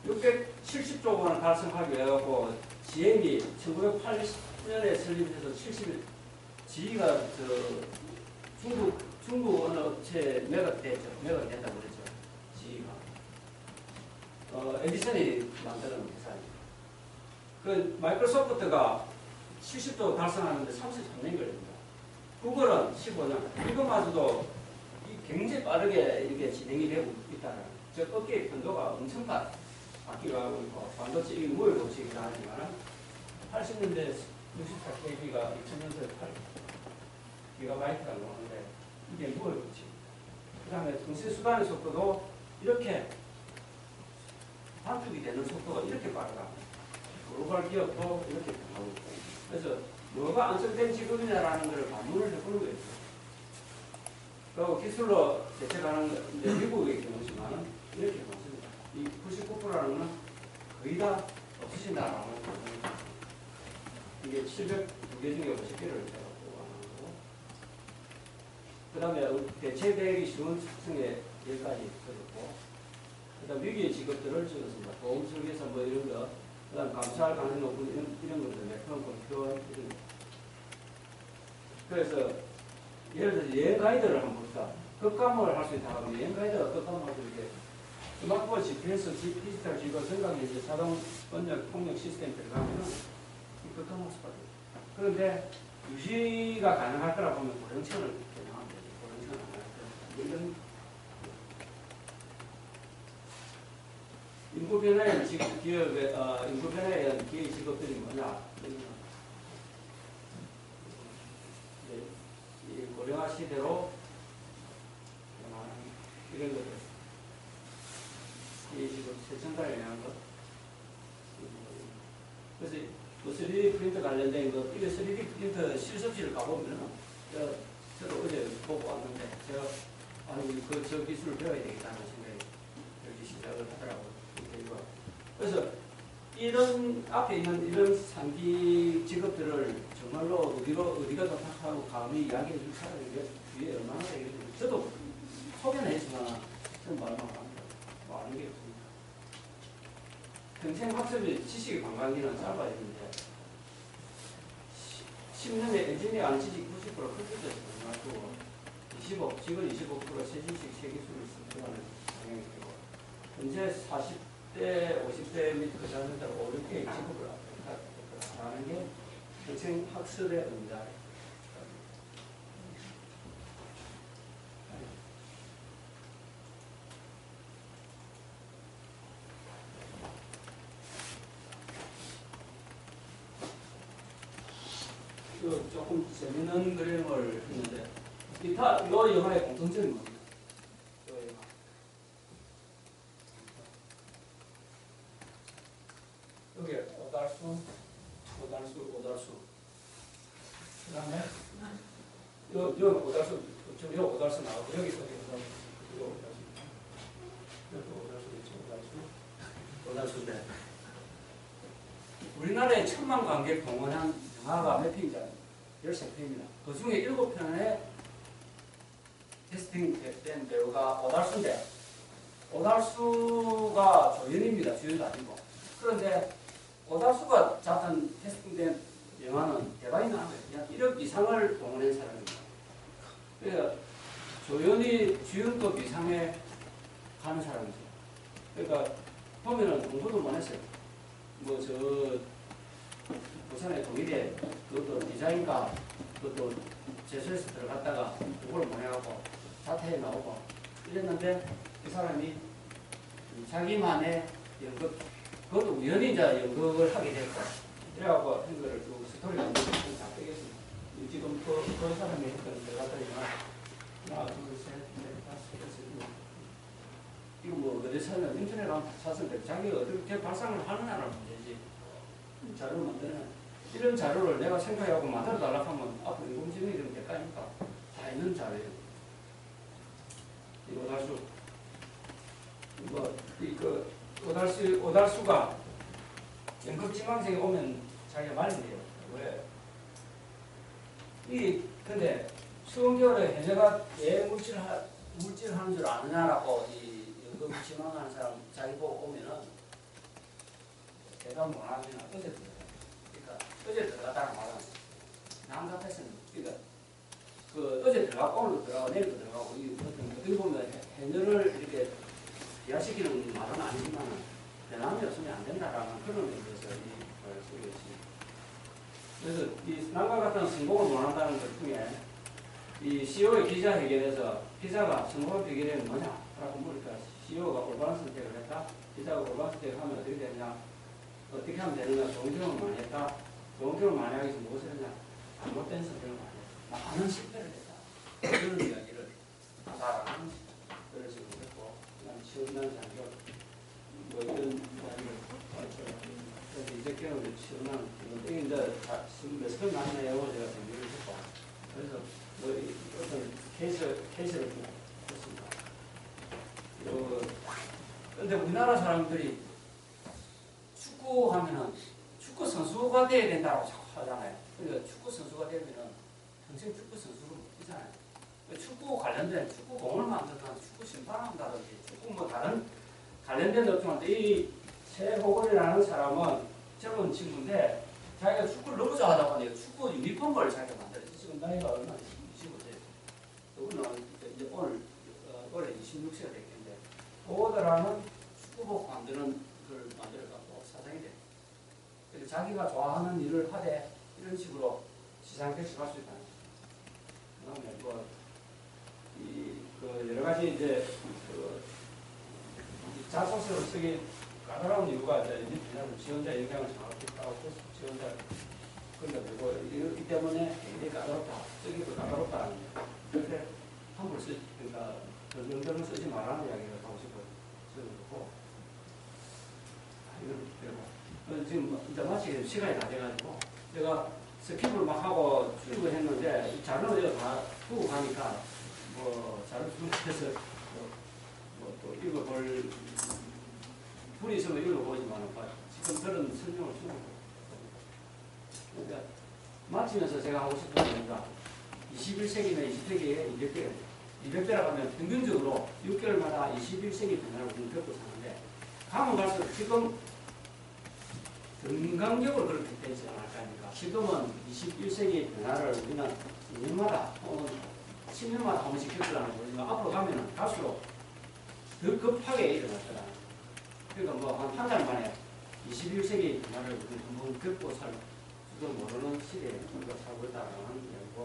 S2: 670조 원을 달성하기 위해 갖고 GM이 1980년에 설립해서 70일 GE가 중국 어느 업체 매각 됐죠. 매각 된다고 그랬죠. GE가 에디슨이 만드는 회사입니다. 그 마이크로소프트가 70조 달성하는데 33년 걸립니다. 구글은 15년. 이것마저도 굉장히 빠르게 이렇게 진행이 되고 있다는 저 업계의 편도가 엄청 바뀌어가고 있고 반도체 이 무역 도식이라 하지만 80년대 64KB가 2000년도에 8GB가 나오는데 이게 무역 도식. 그 다음에 통신 수단의 속도도 이렇게 단축이 되는 속도가 이렇게 빠르다. 글로벌 기업도 이렇게 변하고 있고. 그래서 뭐가 안정된 직업이냐라는 것을 반문을 해보는 거예요. 그리고 기술로 대체가는 미국의 경우지만 이렇게 많습니다. 이 99%라는 것은 거의 다 없으신다라는 거죠. 이게 702개 중에 50개를 제가 뽑아놓은 거고. 그 다음에 대체되기 쉬운 특성의 10가지 적었고, 그 다음 위기의 직업들을 적었습니다. 보험 설계사 뭐 이런 거, 그 다음 감사할 가능성이 높은 이런 것들, 매크론 컴퓨터, 이런 거. 그래서 예를 들어서 여행 가이드를 한번 봅시다. 급감을 할 수 있다 하면 여행 가이드가 급감을 할 수 있게 스마트폰 GPS, 디지털 직업 생각이 이제 자동 번역 통역 시스템 들어가면은 급감할 수밖에 없어요. 그런데 유지가 가능할 거라 보면 고령층을 개념하면 되죠. 고령층은 안 할 거예요. 이런 인구 변화에 의한 기업의 인구 변화에 의한 기업 직업들이 뭐냐? 이 고령화 시대로 이런 것들, 이 지금 세천달에 의한 것. 그래서 그 3D 프린터 관련된 것, 이게 3D 프린터 실습실을 가보면은 저도 어제 보고 왔는데 제가 저 기술을 배워야 되겠다는 생각이 들기 시작을 하더라고요. 그래서 이런 앞에 있는 이런 상기 직업들을 정말로 어디가 좋다고 감히 이야기해 줄 사람이 뒤에 얼마나 되겠는지 저도 소개는 했지만 저는 말만 합니다. 뭐 아는 게 없습니다. 평생 학습이 지식의 관광기는 짧아야 되는데 10년에 엔지니어 안 지식 90% 컴퓨터에서 가지고 25, 지금 25% 세지식 세기술을 습득하는 경향이 되고 현재 40대, 50대 및 그 자녀들 5, 6개의 직업을 하는 게 평생 학습의 응답. 조금 재밌는 그림을 했는데 이 영화의 공통점이 뭡니까? 이 영화. 여기 오달수. 그 다음에 여기 오달수, 여기 오달수 나오고 여기 오달수인데 우리나라에 1,000만 관객 동원한 영화가 몇 편이잖아요. 13편입니다. 그 중에 7편에 캐스팅된 배우가 오달수인데 오달수가 조연입니다. 주연도 아니고. 그런데 오달수가 잡은 캐스팅된 영화는 대박이 나는 거예요. 그냥 1억 이상을 동원한 사람입니다. 그러니까 조연이 주연급 이상에 가는 사람이죠. 그러니까 보면은 공부도 못 했어요. 부산의 동일에 그것도 디자인과 그것도 재수해서 들어갔다가 그걸 못 해갖고 자퇴해 나오고 이랬는데 그 사람이 자기만의 연극, 그것도 우연히 이제 연극을 하게 됐고 그래갖고 한 거를 쭉 스토리가 다 빼겠습니다. 지금 그 사람이 했던 들어갔더니만 하나, 둘, 셋, 넷, 다섯, 여섯, 이거 뭐 어디서는 인터넷 가면 찾았는데 자기가 어떻게 발상을 하느냐는 문제지. 자료를 만드는 이런 자료를 내가 생각하고 만들어 달라고 하면 앞으로 인공지능이 되면 될 거 아닙니까? 다 있는 자료예요. 이 오달수가 연극지망생에 오면 자기가 말린대요. 왜? 근데 수원결에 해녀가 왜 물질 하는 줄 아느냐라고 이 연극지망하는 사람 자기 보고 오면은 대답 못하면 어제 들어갔다는 말은 남같았으면 그러니까 어제 들어가고 오늘도 들어가고 내일도 들어가고 어떻게 보면 해녀를 이렇게 비하시키는 말은 아니지만 변함이 없으면 안 된다라는 그런 의미에서 이 말을 쓰고 있습니다. 그래서 이 남과 같은 성공을 원한다는 것 중에 이 CEO의 기자회견에서 기자가 성공의 비결이 뭐냐라고 물으니까 CEO가 올바른 선택을 했다. 기자가 올바른 선택을 하면 어떻게 되느냐? 어떻게 하면 되느냐? 좋은 경험을 많이 했다. 좋은 경험을 많이 하기 위해서 무엇을 했냐? 잘못된 선택을 많이 했다. 많은 실패를 했다. 그런 이야기를 잘하는 그런 식으로 했고 그다음에 시원한 장벽 뭐 이런 이야기를 그래서 이제 경험을 시원한 이게 이제 몇 번 나는 내용을 제가 정리를 했고 그래서 뭐 어떤 케이스를 좀 했습니다. 그런데 우리나라 사람들이 축구하면은 축구 선수가 돼야 된다고 자꾸 하잖아요. 그러니까 축구 선수가 되면은 평생 축구 선수로 못 되잖아요. 축구 관련된 축구 공을 만든다든지 축구 심판한다든지 축구 뭐 다른 관련된 업종인데 이 최호건이라는 사람은 젊은 친구인데 자기가 축구를 너무 좋아하다 보니 축구 유니폼을 자기가 만들었지. 지금 나이가 얼마나 25세. 그거는 이제 올해 26세가 됐겠는데 그거들하는 축구복 만드는 걸 만들어갖고 사장이 돼. 그래서 자기가 좋아하는 일을 하되 이런 식으로 시장까지 갈 수 있다. 그다음에 그 여러 가지 이제 자소서를 쓰기 까다로운 이유가 이제 지원자 영향을 정확히 따고 지원자 그런데 이 때문에 굉장히 까다롭다. 쓰기도 까다롭다. 그런데 함부로 그러니까 연결은 쓰지 말라는 이야기를 하고 싶어요. 쓰고 지금 이제 마치 시간이 다 돼가지고 제가 스킵을 막 하고 출입을 했는데 자료를 다 두고 가니까 뭐 자료 주문해서 또 읽어볼 불이 있으면 이걸로 보지만 지금 그런 설명을 주는 거예요. 그러니까 마치면서 제가 하고 싶은 얘기가 21세기면 20세기에 200배, 200배라고 하면 평균적으로 6개월마다 21세기 변화를 우리는 겪고 사는데 가면 갈수록 지금 등강적으로 그렇게 되지 않을까니까 지금은 21세기 변화를 우리는 2년마다 또는 10년마다 한 번씩 겪으라는 거지만 앞으로 가면 갈수록 더 급하게 일어났더라. 그러니까 뭐 한 달 만에 21세기 변화를 우리는 한번 겪고 살지도 모르는 시대에 우리가 살고 있다는 얘기고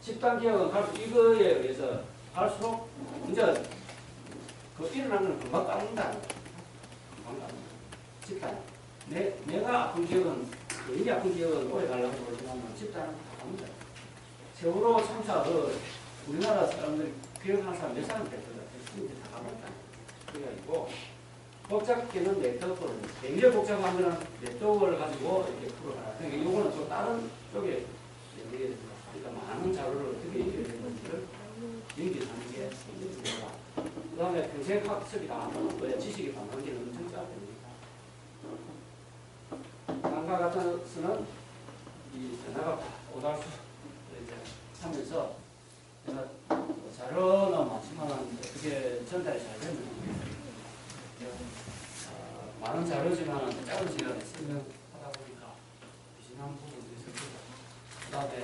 S2: 집단 개혁은 갈수록 이거에 의해서 갈수록 이제 그 일어나는 건 금방 까먹는다. 금방 까먹는다. 집단. 내가 아픈 기억은, 이게 아픈 기억은 오래 가려고 그러지만 집단은 다 까먹는다. 세월호 참사, 우리나라 사람들이 기억하는 사람 몇 사람 됐거든. 이제 다 까먹었다. 그래가지고, 복잡계는 네트워크를, 굉장히 복잡한 거는 네트워크를 가지고 이렇게 풀어가라. 그러니까 이거는 또 다른 쪽에 연결이 됩니다. 그러니까 많은 자료를 어떻게 연결해야 되는지를 연결하는 게 중요하다. 그 다음에 평생 학습이다. 지식의 방향기는 엄청 짜야 됩니다. 다음과 같아서는 이 변화가 오달수 이제 하면서 제가 자료는 많지만 어떻게 전달이 잘 되면 많은 자료지만 짧은 시간에 설명하다 보니까 비신한 부분도 있었고 그 다음에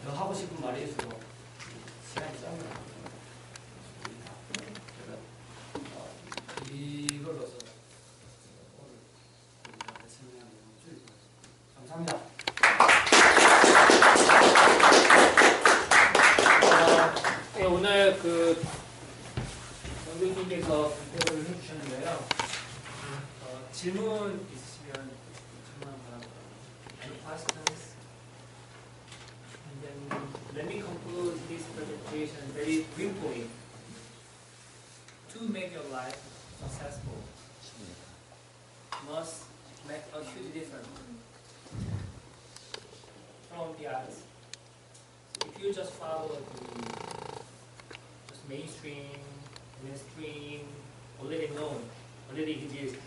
S2: 더 하고 싶은 말이 있어도 시간이 짧은 것 같습니다. 이걸로서 오늘 설명하는 감사합니다.
S1: 네, 오늘 그 정교수님께서 발표를 해주셨는데요. 질문 있으시면 질문 바랍니다. Any questions? And then let me conclude this presentation very briefly. To make your life successful, must make a huge difference from the others. If you just follow the just mainstream, already known, already exist,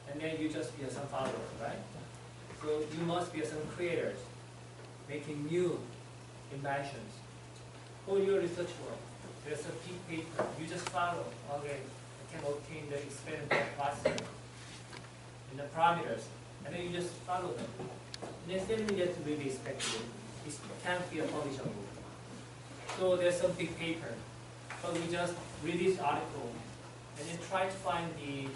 S1: and then you just be some followers, right? So you must be some creators, making new inventions. For your research work, there's a big paper. You just follow. Okay, I can obtain the experimental process and the parameters, and then you just follow them. And then suddenly that's really speculative. It can't be a publishable. So there's some big paper. So we just read this article and then try to find the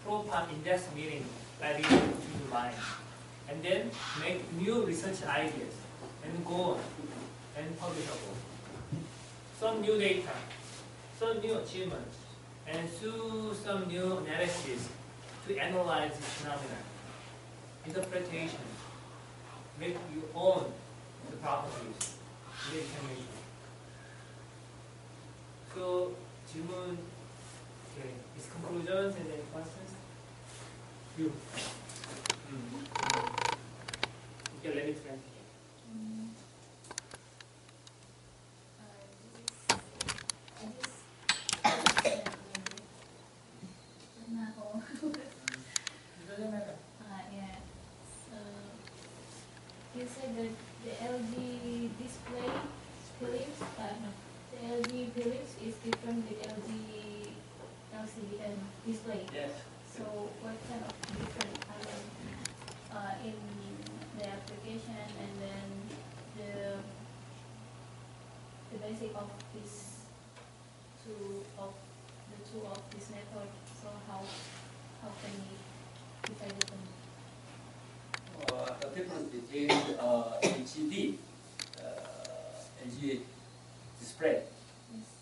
S1: proper index meaning by reading between the lines. And then make new research ideas and go on and publishable. Some new data, some new achievements, and through some new analysis to analyze the phenomena, interpretation, make you own the properties, the information. So, 질문, okay, is conclusions and any questions? You. Okay, let me translate.
S3: Yeah. So you said that the LG display Philips, the LG Philips is different with LG LCD and display.
S2: Yes.
S3: So what kind of different in the application and then the basic of this two of this method. So how can we divide them?
S2: The difference between LCD, LG display,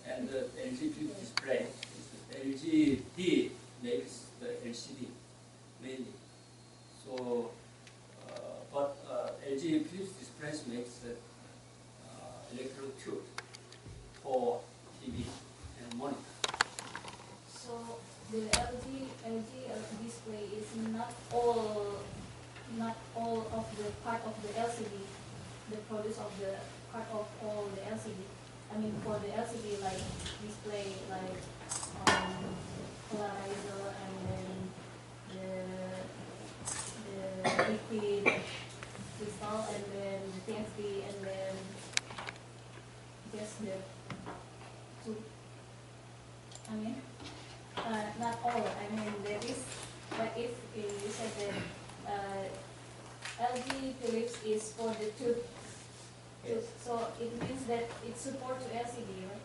S2: and the LG display is LGD makes the LCD mainly. So, but LG Philips displays makes the electrode tube for TV and monitor.
S3: So the LG display is not all of the part of the LCD, the produce of the part of all the LCD. I mean for the LCD like display like polarizer and the two. I mean, not all. I mean, there is. But if you said that LG Philips is for the tooth,
S2: Yes.
S3: so it means that it supports LCD, right?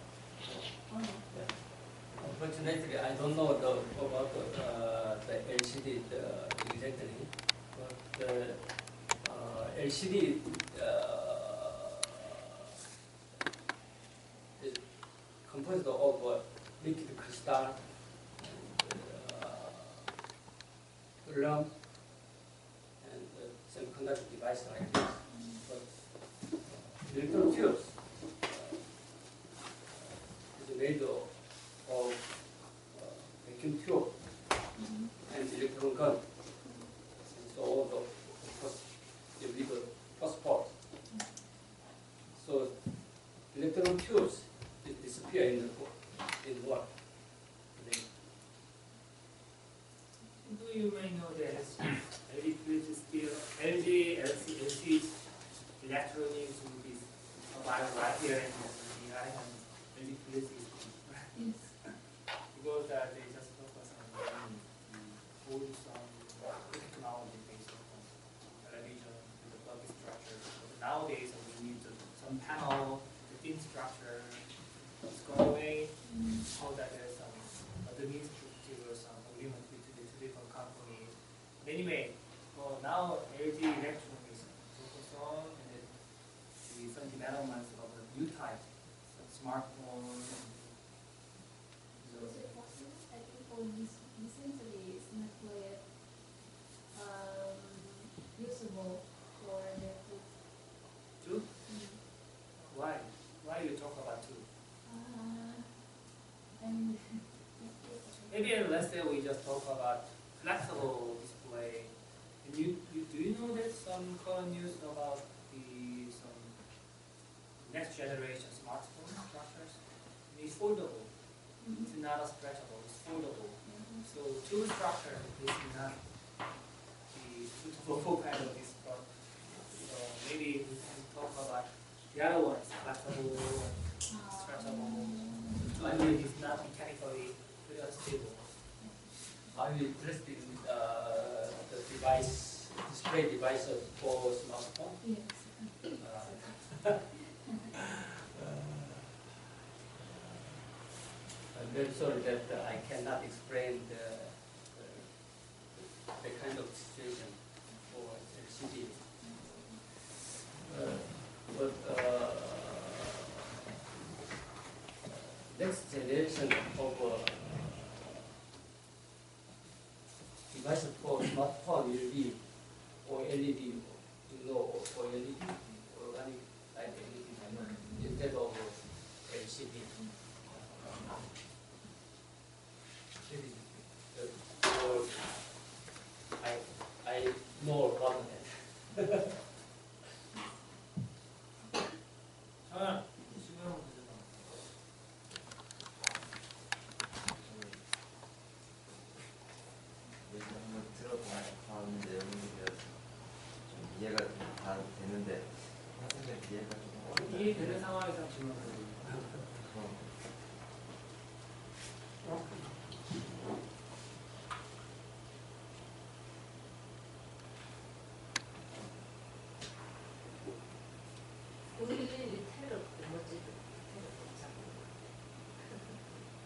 S3: Oh, no.
S2: Unfortunately, I don't know about the LCD exactly, but LCD is composed of liquid crystal, film, and semiconductor device like this. But electron tubes is made of vacuum tube and electron gun. And so you need a phosphor. So electron tubes disappear in water.
S1: Do you may know that LG Philips is still LG LCD electronics will be survive right here in the right, and LG Philips is
S3: Yes.
S1: because they just focus on hold some technology based on television with the bulky structure. But nowadays we need some panel, the thin structure is going away, so that there's some administrative or some agreement between the two different companies. Anyway, now LG Electronics focus on and some developments of a new type, some smartphone.
S3: So is it possible? I think for recently it's not yet usable for the food.
S1: Two? Why? Why you talk about two?
S3: And
S1: Maybe let's say we just talk about flexible display. And do you know that some current news about some next generation smartphone structures? It's foldable. It's not a stretchable. It's foldable. So two structure is not the suitable for kind of this part. So maybe we can talk about the other ones, flexible, stretchable. I mean, it's not mechanically very unstable.
S2: Are you interested in the display devices for smartphone?
S3: yes.
S2: I'm very sorry that I cannot explain the kind of situation for LCD. But next generation of devices for smartphone will be OLED, you know, OLED, organic light LED, instead of LCD. So I know about that.
S1: 아, 질문하면 되잖아.
S4: 얘기 한번 들어본 내용들이어서 좀 이해가 다 되는데 사실 이해가 좀
S1: 이해되는 상황에서 질문을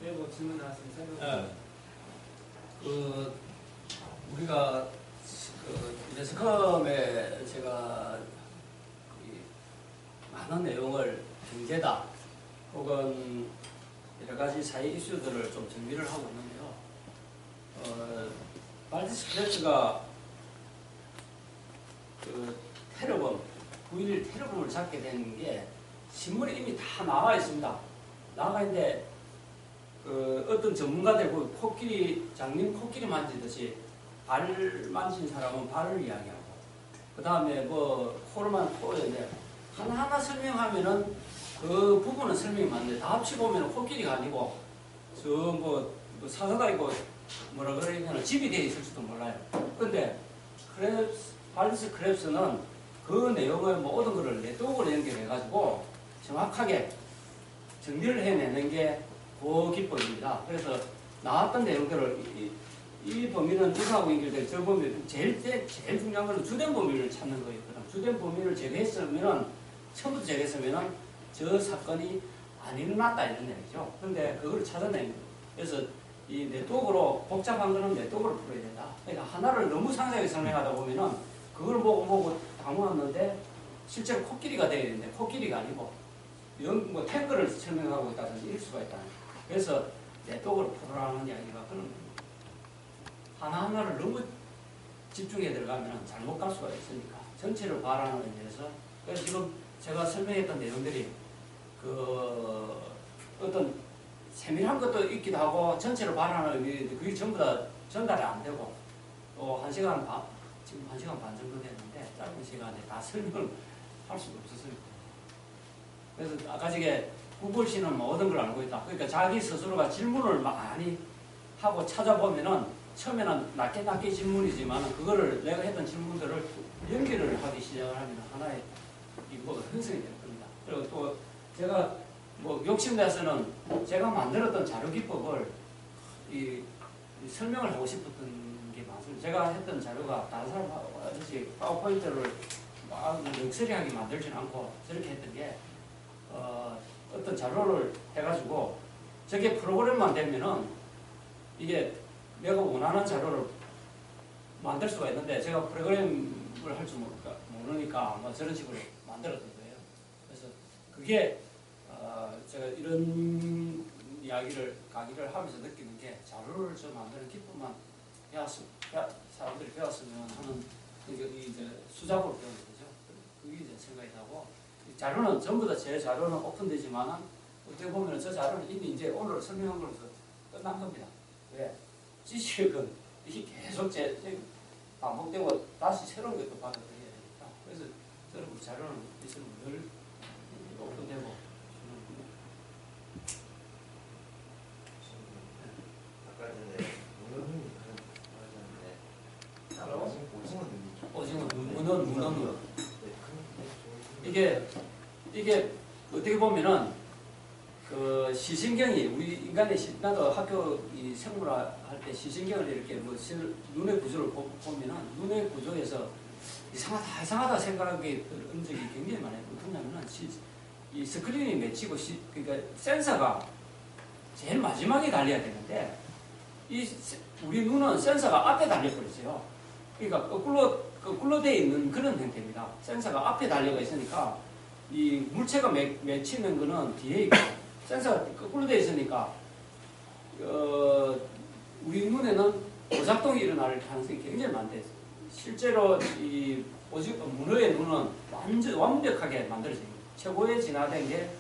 S1: 네, 뭐 질문 나왔으면 설명.
S2: 그 우리가 그 매스컴에 제가 많은 내용을 경제다 혹은 여러 가지 사회 이슈들을 좀 정리를 하고 있는데요. 발디스 프레스가 그 테러범 9.11 테러범을 잡게 된 게 신문에 이미 다 나와 있습니다. 나와 있는데 그 어떤 전문가들 그 코끼리 장님 코끼리 만지듯이 발 만진 사람은 발을 이야기하고 그 다음에 뭐 코로만 코였는데 하나하나 설명하면은 그 부분은 설명이 많은데 다 합치보면 코끼리가 아니고 저 뭐 사사가 있고 뭐라 그러냐면 집이 돼 있을 수도 몰라요. 근데 발디스 크랩스는 그 내용을 모든 것을 네트워크로 연결해가지고 정확하게 정리를 해내는 게 그 기법입니다. 그래서 나왔던 내용들을 이 범위는 누구하고 연결돼 저 범위 제일 중요한 건 주된 범위를 찾는 거였거든. 주된 범위를 제거했으면은 처음부터 제거했으면은 저 사건이 안 일어났다 이런 얘기죠. 그런데 그걸 찾아내는 거예요. 그래서 이 네트워크로 복잡한 거는 네트워크로 풀어야 된다. 그러니까 하나를 너무 상세하게 설명하다 보면은 그걸 보고 다 모았는데 실제로 코끼리가 돼야 되는데 코끼리가 아니고 뭐 탱크를 설명하고 있다든지 이럴 수가 있다. 그래서 네트워크로 풀어라는 이야기가 그런 겁니다. 하나하나를 너무 집중해 들어가면 잘못 갈 수가 있으니까 전체를 바라는 의미에서 그래서 지금 제가 설명했던 내용들이 그 어떤 세밀한 것도 있기도 하고 전체를 바라는 의미인데 그게 전부 다 전달이 안 되고 또 1시간 반, 지금 1시간 반 정도 됐는데 짧은 시간에 다 설명을 할 수가 없었어요. 그래서 아까 저게 구글 씨는 모든 걸 알고 있다. 그러니까 자기 스스로가 질문을 많이 하고 찾아보면은 처음에는 낮게 질문이지만 그거를 내가 했던 질문들을 연결을 하기 시작을 하면 하나의 이거가 형성이 될 겁니다. 그리고 또 제가 뭐 욕심내서는 제가 만들었던 자료 기법을 이 설명을 하고 싶었던 게 많습니다. 제가 했던 자료가 다른 사람하고 파워포인트를 막 럭셔리하게 만들지는 않고 저렇게 했던 게 어떤 자료를 해가지고 저게 프로그램만 되면은 이게 내가 원하는 자료를 만들 수가 있는데 제가 프로그램을 할 줄 모르니까 뭐 저런 식으로 만들었던 거예요. 그래서 그게 제가 이런 강의를 하면서 느끼는 게 자료를 좀 만드는 기법만 사람들이 배웠으면 하는 이제 수작으로 배우는 거죠. 그게 이제 생각이 나고 자료는 전부 다 제 자료는 오픈되지만은 어떻게 보면 저 자료는 이미 이제 오늘 설명한 걸로서 끝난 겁니다. 왜? 지식은 이게 계속 반복되고 다시 새로운 것도 받아들여야 되니까. 그래서 저는 자료는 있으면 늘 오픈되고.
S4: 아까 전에 문어눈이 하셨는데
S2: 오징어 문어눈. 이게 어떻게 보면은 그 시신경이 우리 인간의 나도 학교 이 생물학 할 때 시신경을 이렇게 뭐 눈의 구조를 보면은 눈의 구조에서 이상하다 생각하게 은 적이 굉장히 많아요. 어떠냐면은 이 스크린이 맺히고 그러니까 센서가 제일 마지막에 달려야 되는데 우리 눈은 센서가 앞에 달려버렸어요. 그러니까 거꾸로 되어 있는 그런 형태입니다. 센서가 앞에 달려가 있으니까 이 물체가 맺히는 거는 뒤에 있고 센서가 거꾸로 되어 있으니까 우리 눈에는 고작동이 일어날 가능성이 굉장히 많대. 실제로 이 문어의 눈은 완벽하게 만들어진 최고의 진화된 게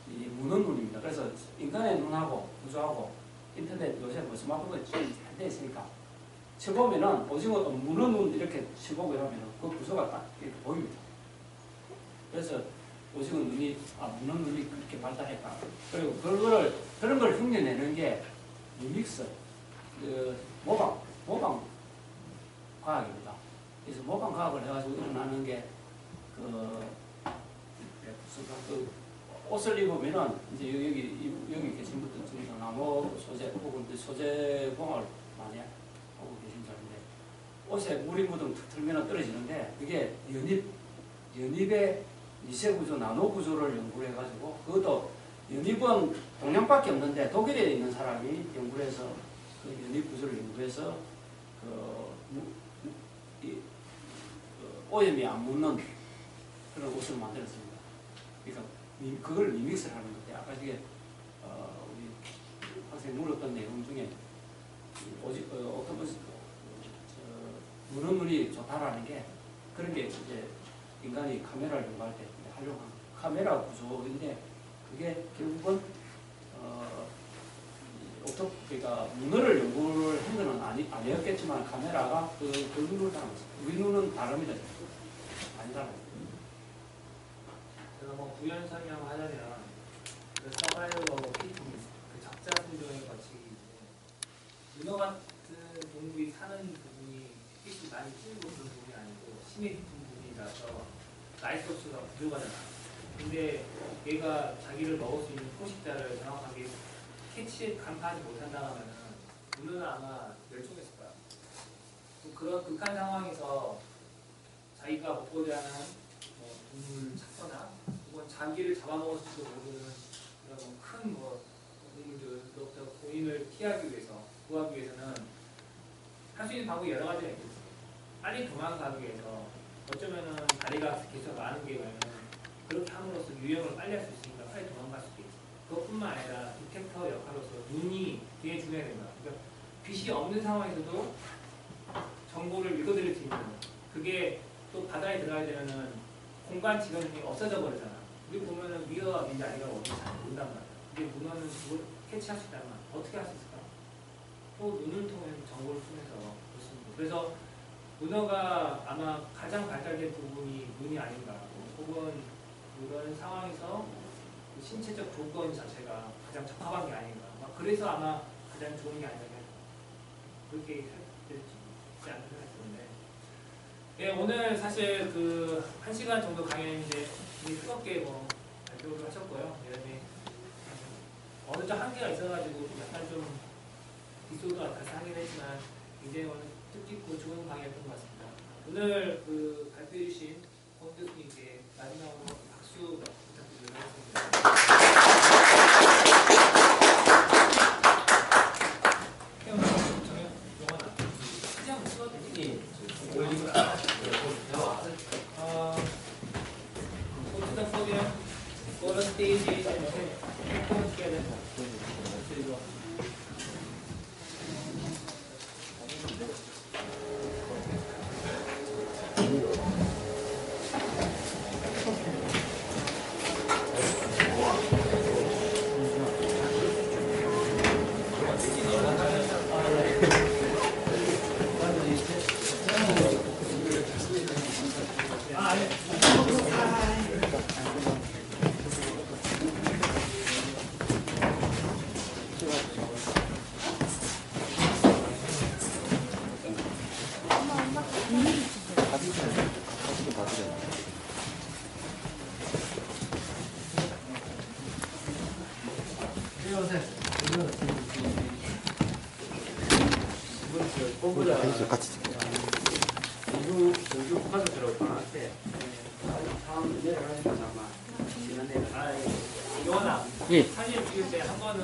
S2: 이 문어 눈입니다. 그래서 인간의 눈하고 구조하고 인터넷 요새 뭐 스마트폰이 잘 돼 있으니까 쳐보면은 오징어 문어 눈 이렇게 쳐보고 이러면은 그 구조가 딱 이렇게 보입니다. 그래서 오징어 눈이 문어 눈이 그렇게 발달했다. 그리고 그런 걸 흉내내는 게 리믹스 모방 과학입니다. 그래서 모방 과학을 해가지고 일어나는 게 옷을 입으면은 이제 여기 계신 분들 중에서 나무 소재 혹은 소재 공학을 많이 하고 계신 줄 아는데 옷에 물이 묻으면 툭 틀면 떨어지는데 그게 연입의 미세 구조, 나노 구조를 연구를 해가지고 그것도 연입은 동양밖에 없는데 독일에 있는 사람이 연구를 해서 그 연입 구조를 연구해서 오염이 안 묻는 그런 옷을 만들었습니다. 그러니까 그걸 리믹스를 하는 건데 아까 이게 우리 학생이 물었던 내용 중에 문어눈이 좋다라는 게 그런 게 이제 인간이 카메라를 연구할 때 하려고 하는 카메라 구조인데 그게 결국은 그러니까 문어를 연구를 한 거는 아니었겠지만 카메라가 그 눈을 따라갔어요. 우리 눈은 다릅니다. 아니잖아요.
S1: 제가 뭐 부연 설명하자면 그 서바이벌 피팅 그 적자 생존의 법칙이 문어 같은 동물이 사는 부분이 빛이 많이 찌는 부분이 아니고 심해 깊은 부분이라서 라이트 소스가 부족하잖아. 근데 얘가 자기를 먹을 수 있는 포식자를 정확하게 간파하지 못한다면 문어는 아마 멸종했을 거야. 그런 극한 상황에서 자기가 먹고자 하는 동물을 찾거나 혹은 자기를 잡아먹을지도 모르는 그런 큰 동물들로부터 본인을 피하기 위해서, 구하기 위해서는 할 수 있는 방법이 여러 가지가 있겠지. 빨리 도망가기 위해서 어쩌면은 다리가 계속 많은 게 뭐냐면 그렇게 함으로써 유형을 빨리 할 수 있으니까 빨리 도망갈 수도 있지. 그것뿐만 아니라 디텍터 역할로서 눈이 되게 중요해야 된다. 그러니까 빛이 없는 상황에서도 정보를 읽어드릴 수 있는, 그게 또 바다에 들어가야 되면은 공간 지각이 없어져 버리잖아. 우리 보면은 위가 어딘지 아래가 어딘지 잘 모른단 말이야. 근데 문어는 그걸 캐치할 수 있다면 어떻게 할 수 있을까? 또 눈을 통해 정보를 통해서 볼 수 있는 거. 그래서 문어가 아마 가장 발달된 부분이 눈이 아닌가, 혹은 이런 상황에서 그 신체적 조건 자체가 가장 적합한 게 아닌가. 그래서 아마 가장 좋은 게 아닌가. 그렇게 되지 않는 생각이 드는데. 네, 오늘 사실 그 1시간 정도 강연인데 되게 뜨겁게 발표를 하셨고요. 네, 어느 좀 한계가 있어가지고 약간 좀 비속도가 다시 하긴 했지만 굉장히 오늘 뜻깊고 좋은 강의였던 것 같습니다. 오늘 그 발표해주신 권 교수님께 마지막으로 박수 부탁드리도록 하겠습니다. Go to the stage and perform together.
S5: 같이 찍자.
S2: 전주 가족들하고 방학때 다음 내려가니까 아마
S1: 요원아,
S5: 예.
S1: 사진 찍을 때 한 번은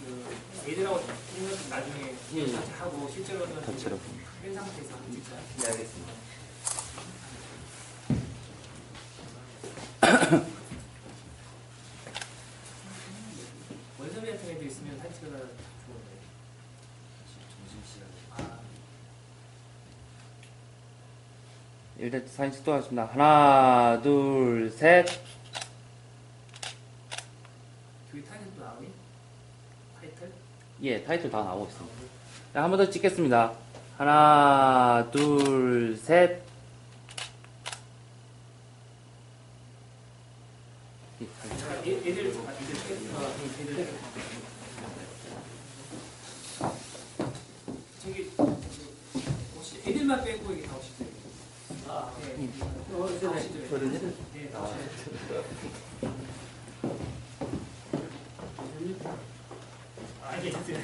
S1: 그 애들하고 찍는 것도 나중에
S5: 예.
S1: 같이 하고 실제로는
S5: 단체로.
S1: 뺀 상태에서 한번 찍자.
S4: 네, 알겠습니다.
S1: 원섭이 같은 애도 있으면 사진 찍어다 좋은데.
S4: 점심시간에.
S1: 아,
S5: 일단 사진 찍도록 하겠습니다. 하나, 둘, 셋.
S1: 저기 타이틀도 나오니? 타이틀?
S5: 예, 타이틀 다 나오고 있습니다. 한 번 더 찍겠습니다. 하나, 둘, 셋. 예, 타이틀.
S1: 애들 저기 혹시 애들만 빼고 이게 나오시죠? 아, 네. 나오시죠?
S4: 저는요?
S1: 네, 나오시죠. 아, 이게 됐어요.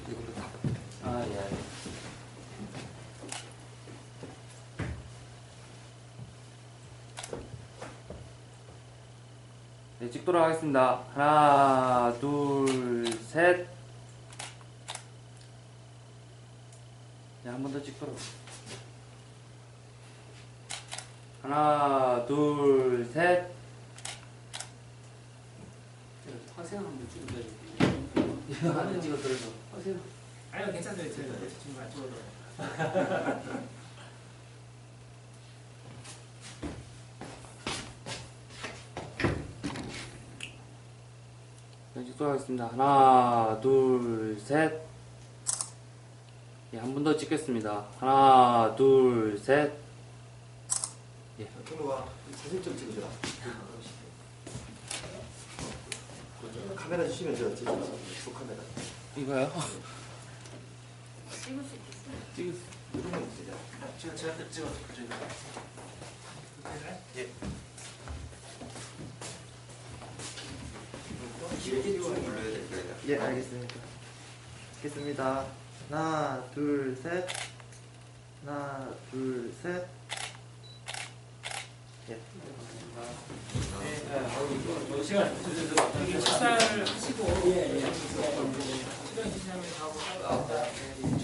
S4: 이걸로 다.
S5: 아, 예. 네, 찍도록 하겠습니다. 하나, 둘, 셋. 네, 한 번 더 찍도록. 하나, 둘, 셋.
S2: 화생 한번 찍어줘야지.
S4: 하나 찍어드려서.
S2: 화생.
S1: 아니요, 괜찮아요. 제가 지금 안 찍어도.
S5: 네, 찍도록 하겠습니다. 하나, 둘, 셋. 예, 한 번 더 찍겠습니다. 하나, 둘, 셋. 예.
S4: 저로 와. 사진 좀 찍어줘라. 카메라 주시면 제가 찍어서 두 카메라.
S5: 이거요?
S3: 찍을 수 있겠어요?
S5: 찍을
S4: 이런 거 있어요.
S2: 제가 찍어서 그죠.
S1: 네.
S4: 길게 쭉 눌러야 될 거예요.
S6: 예, 알겠습니다. 하겠습니다. 하나, 둘, 셋. 하나, 둘, 셋. 예.
S2: 좋은 시간
S1: 여기 식사를 하시고
S2: 예, 예.
S1: 수련 시장에 가고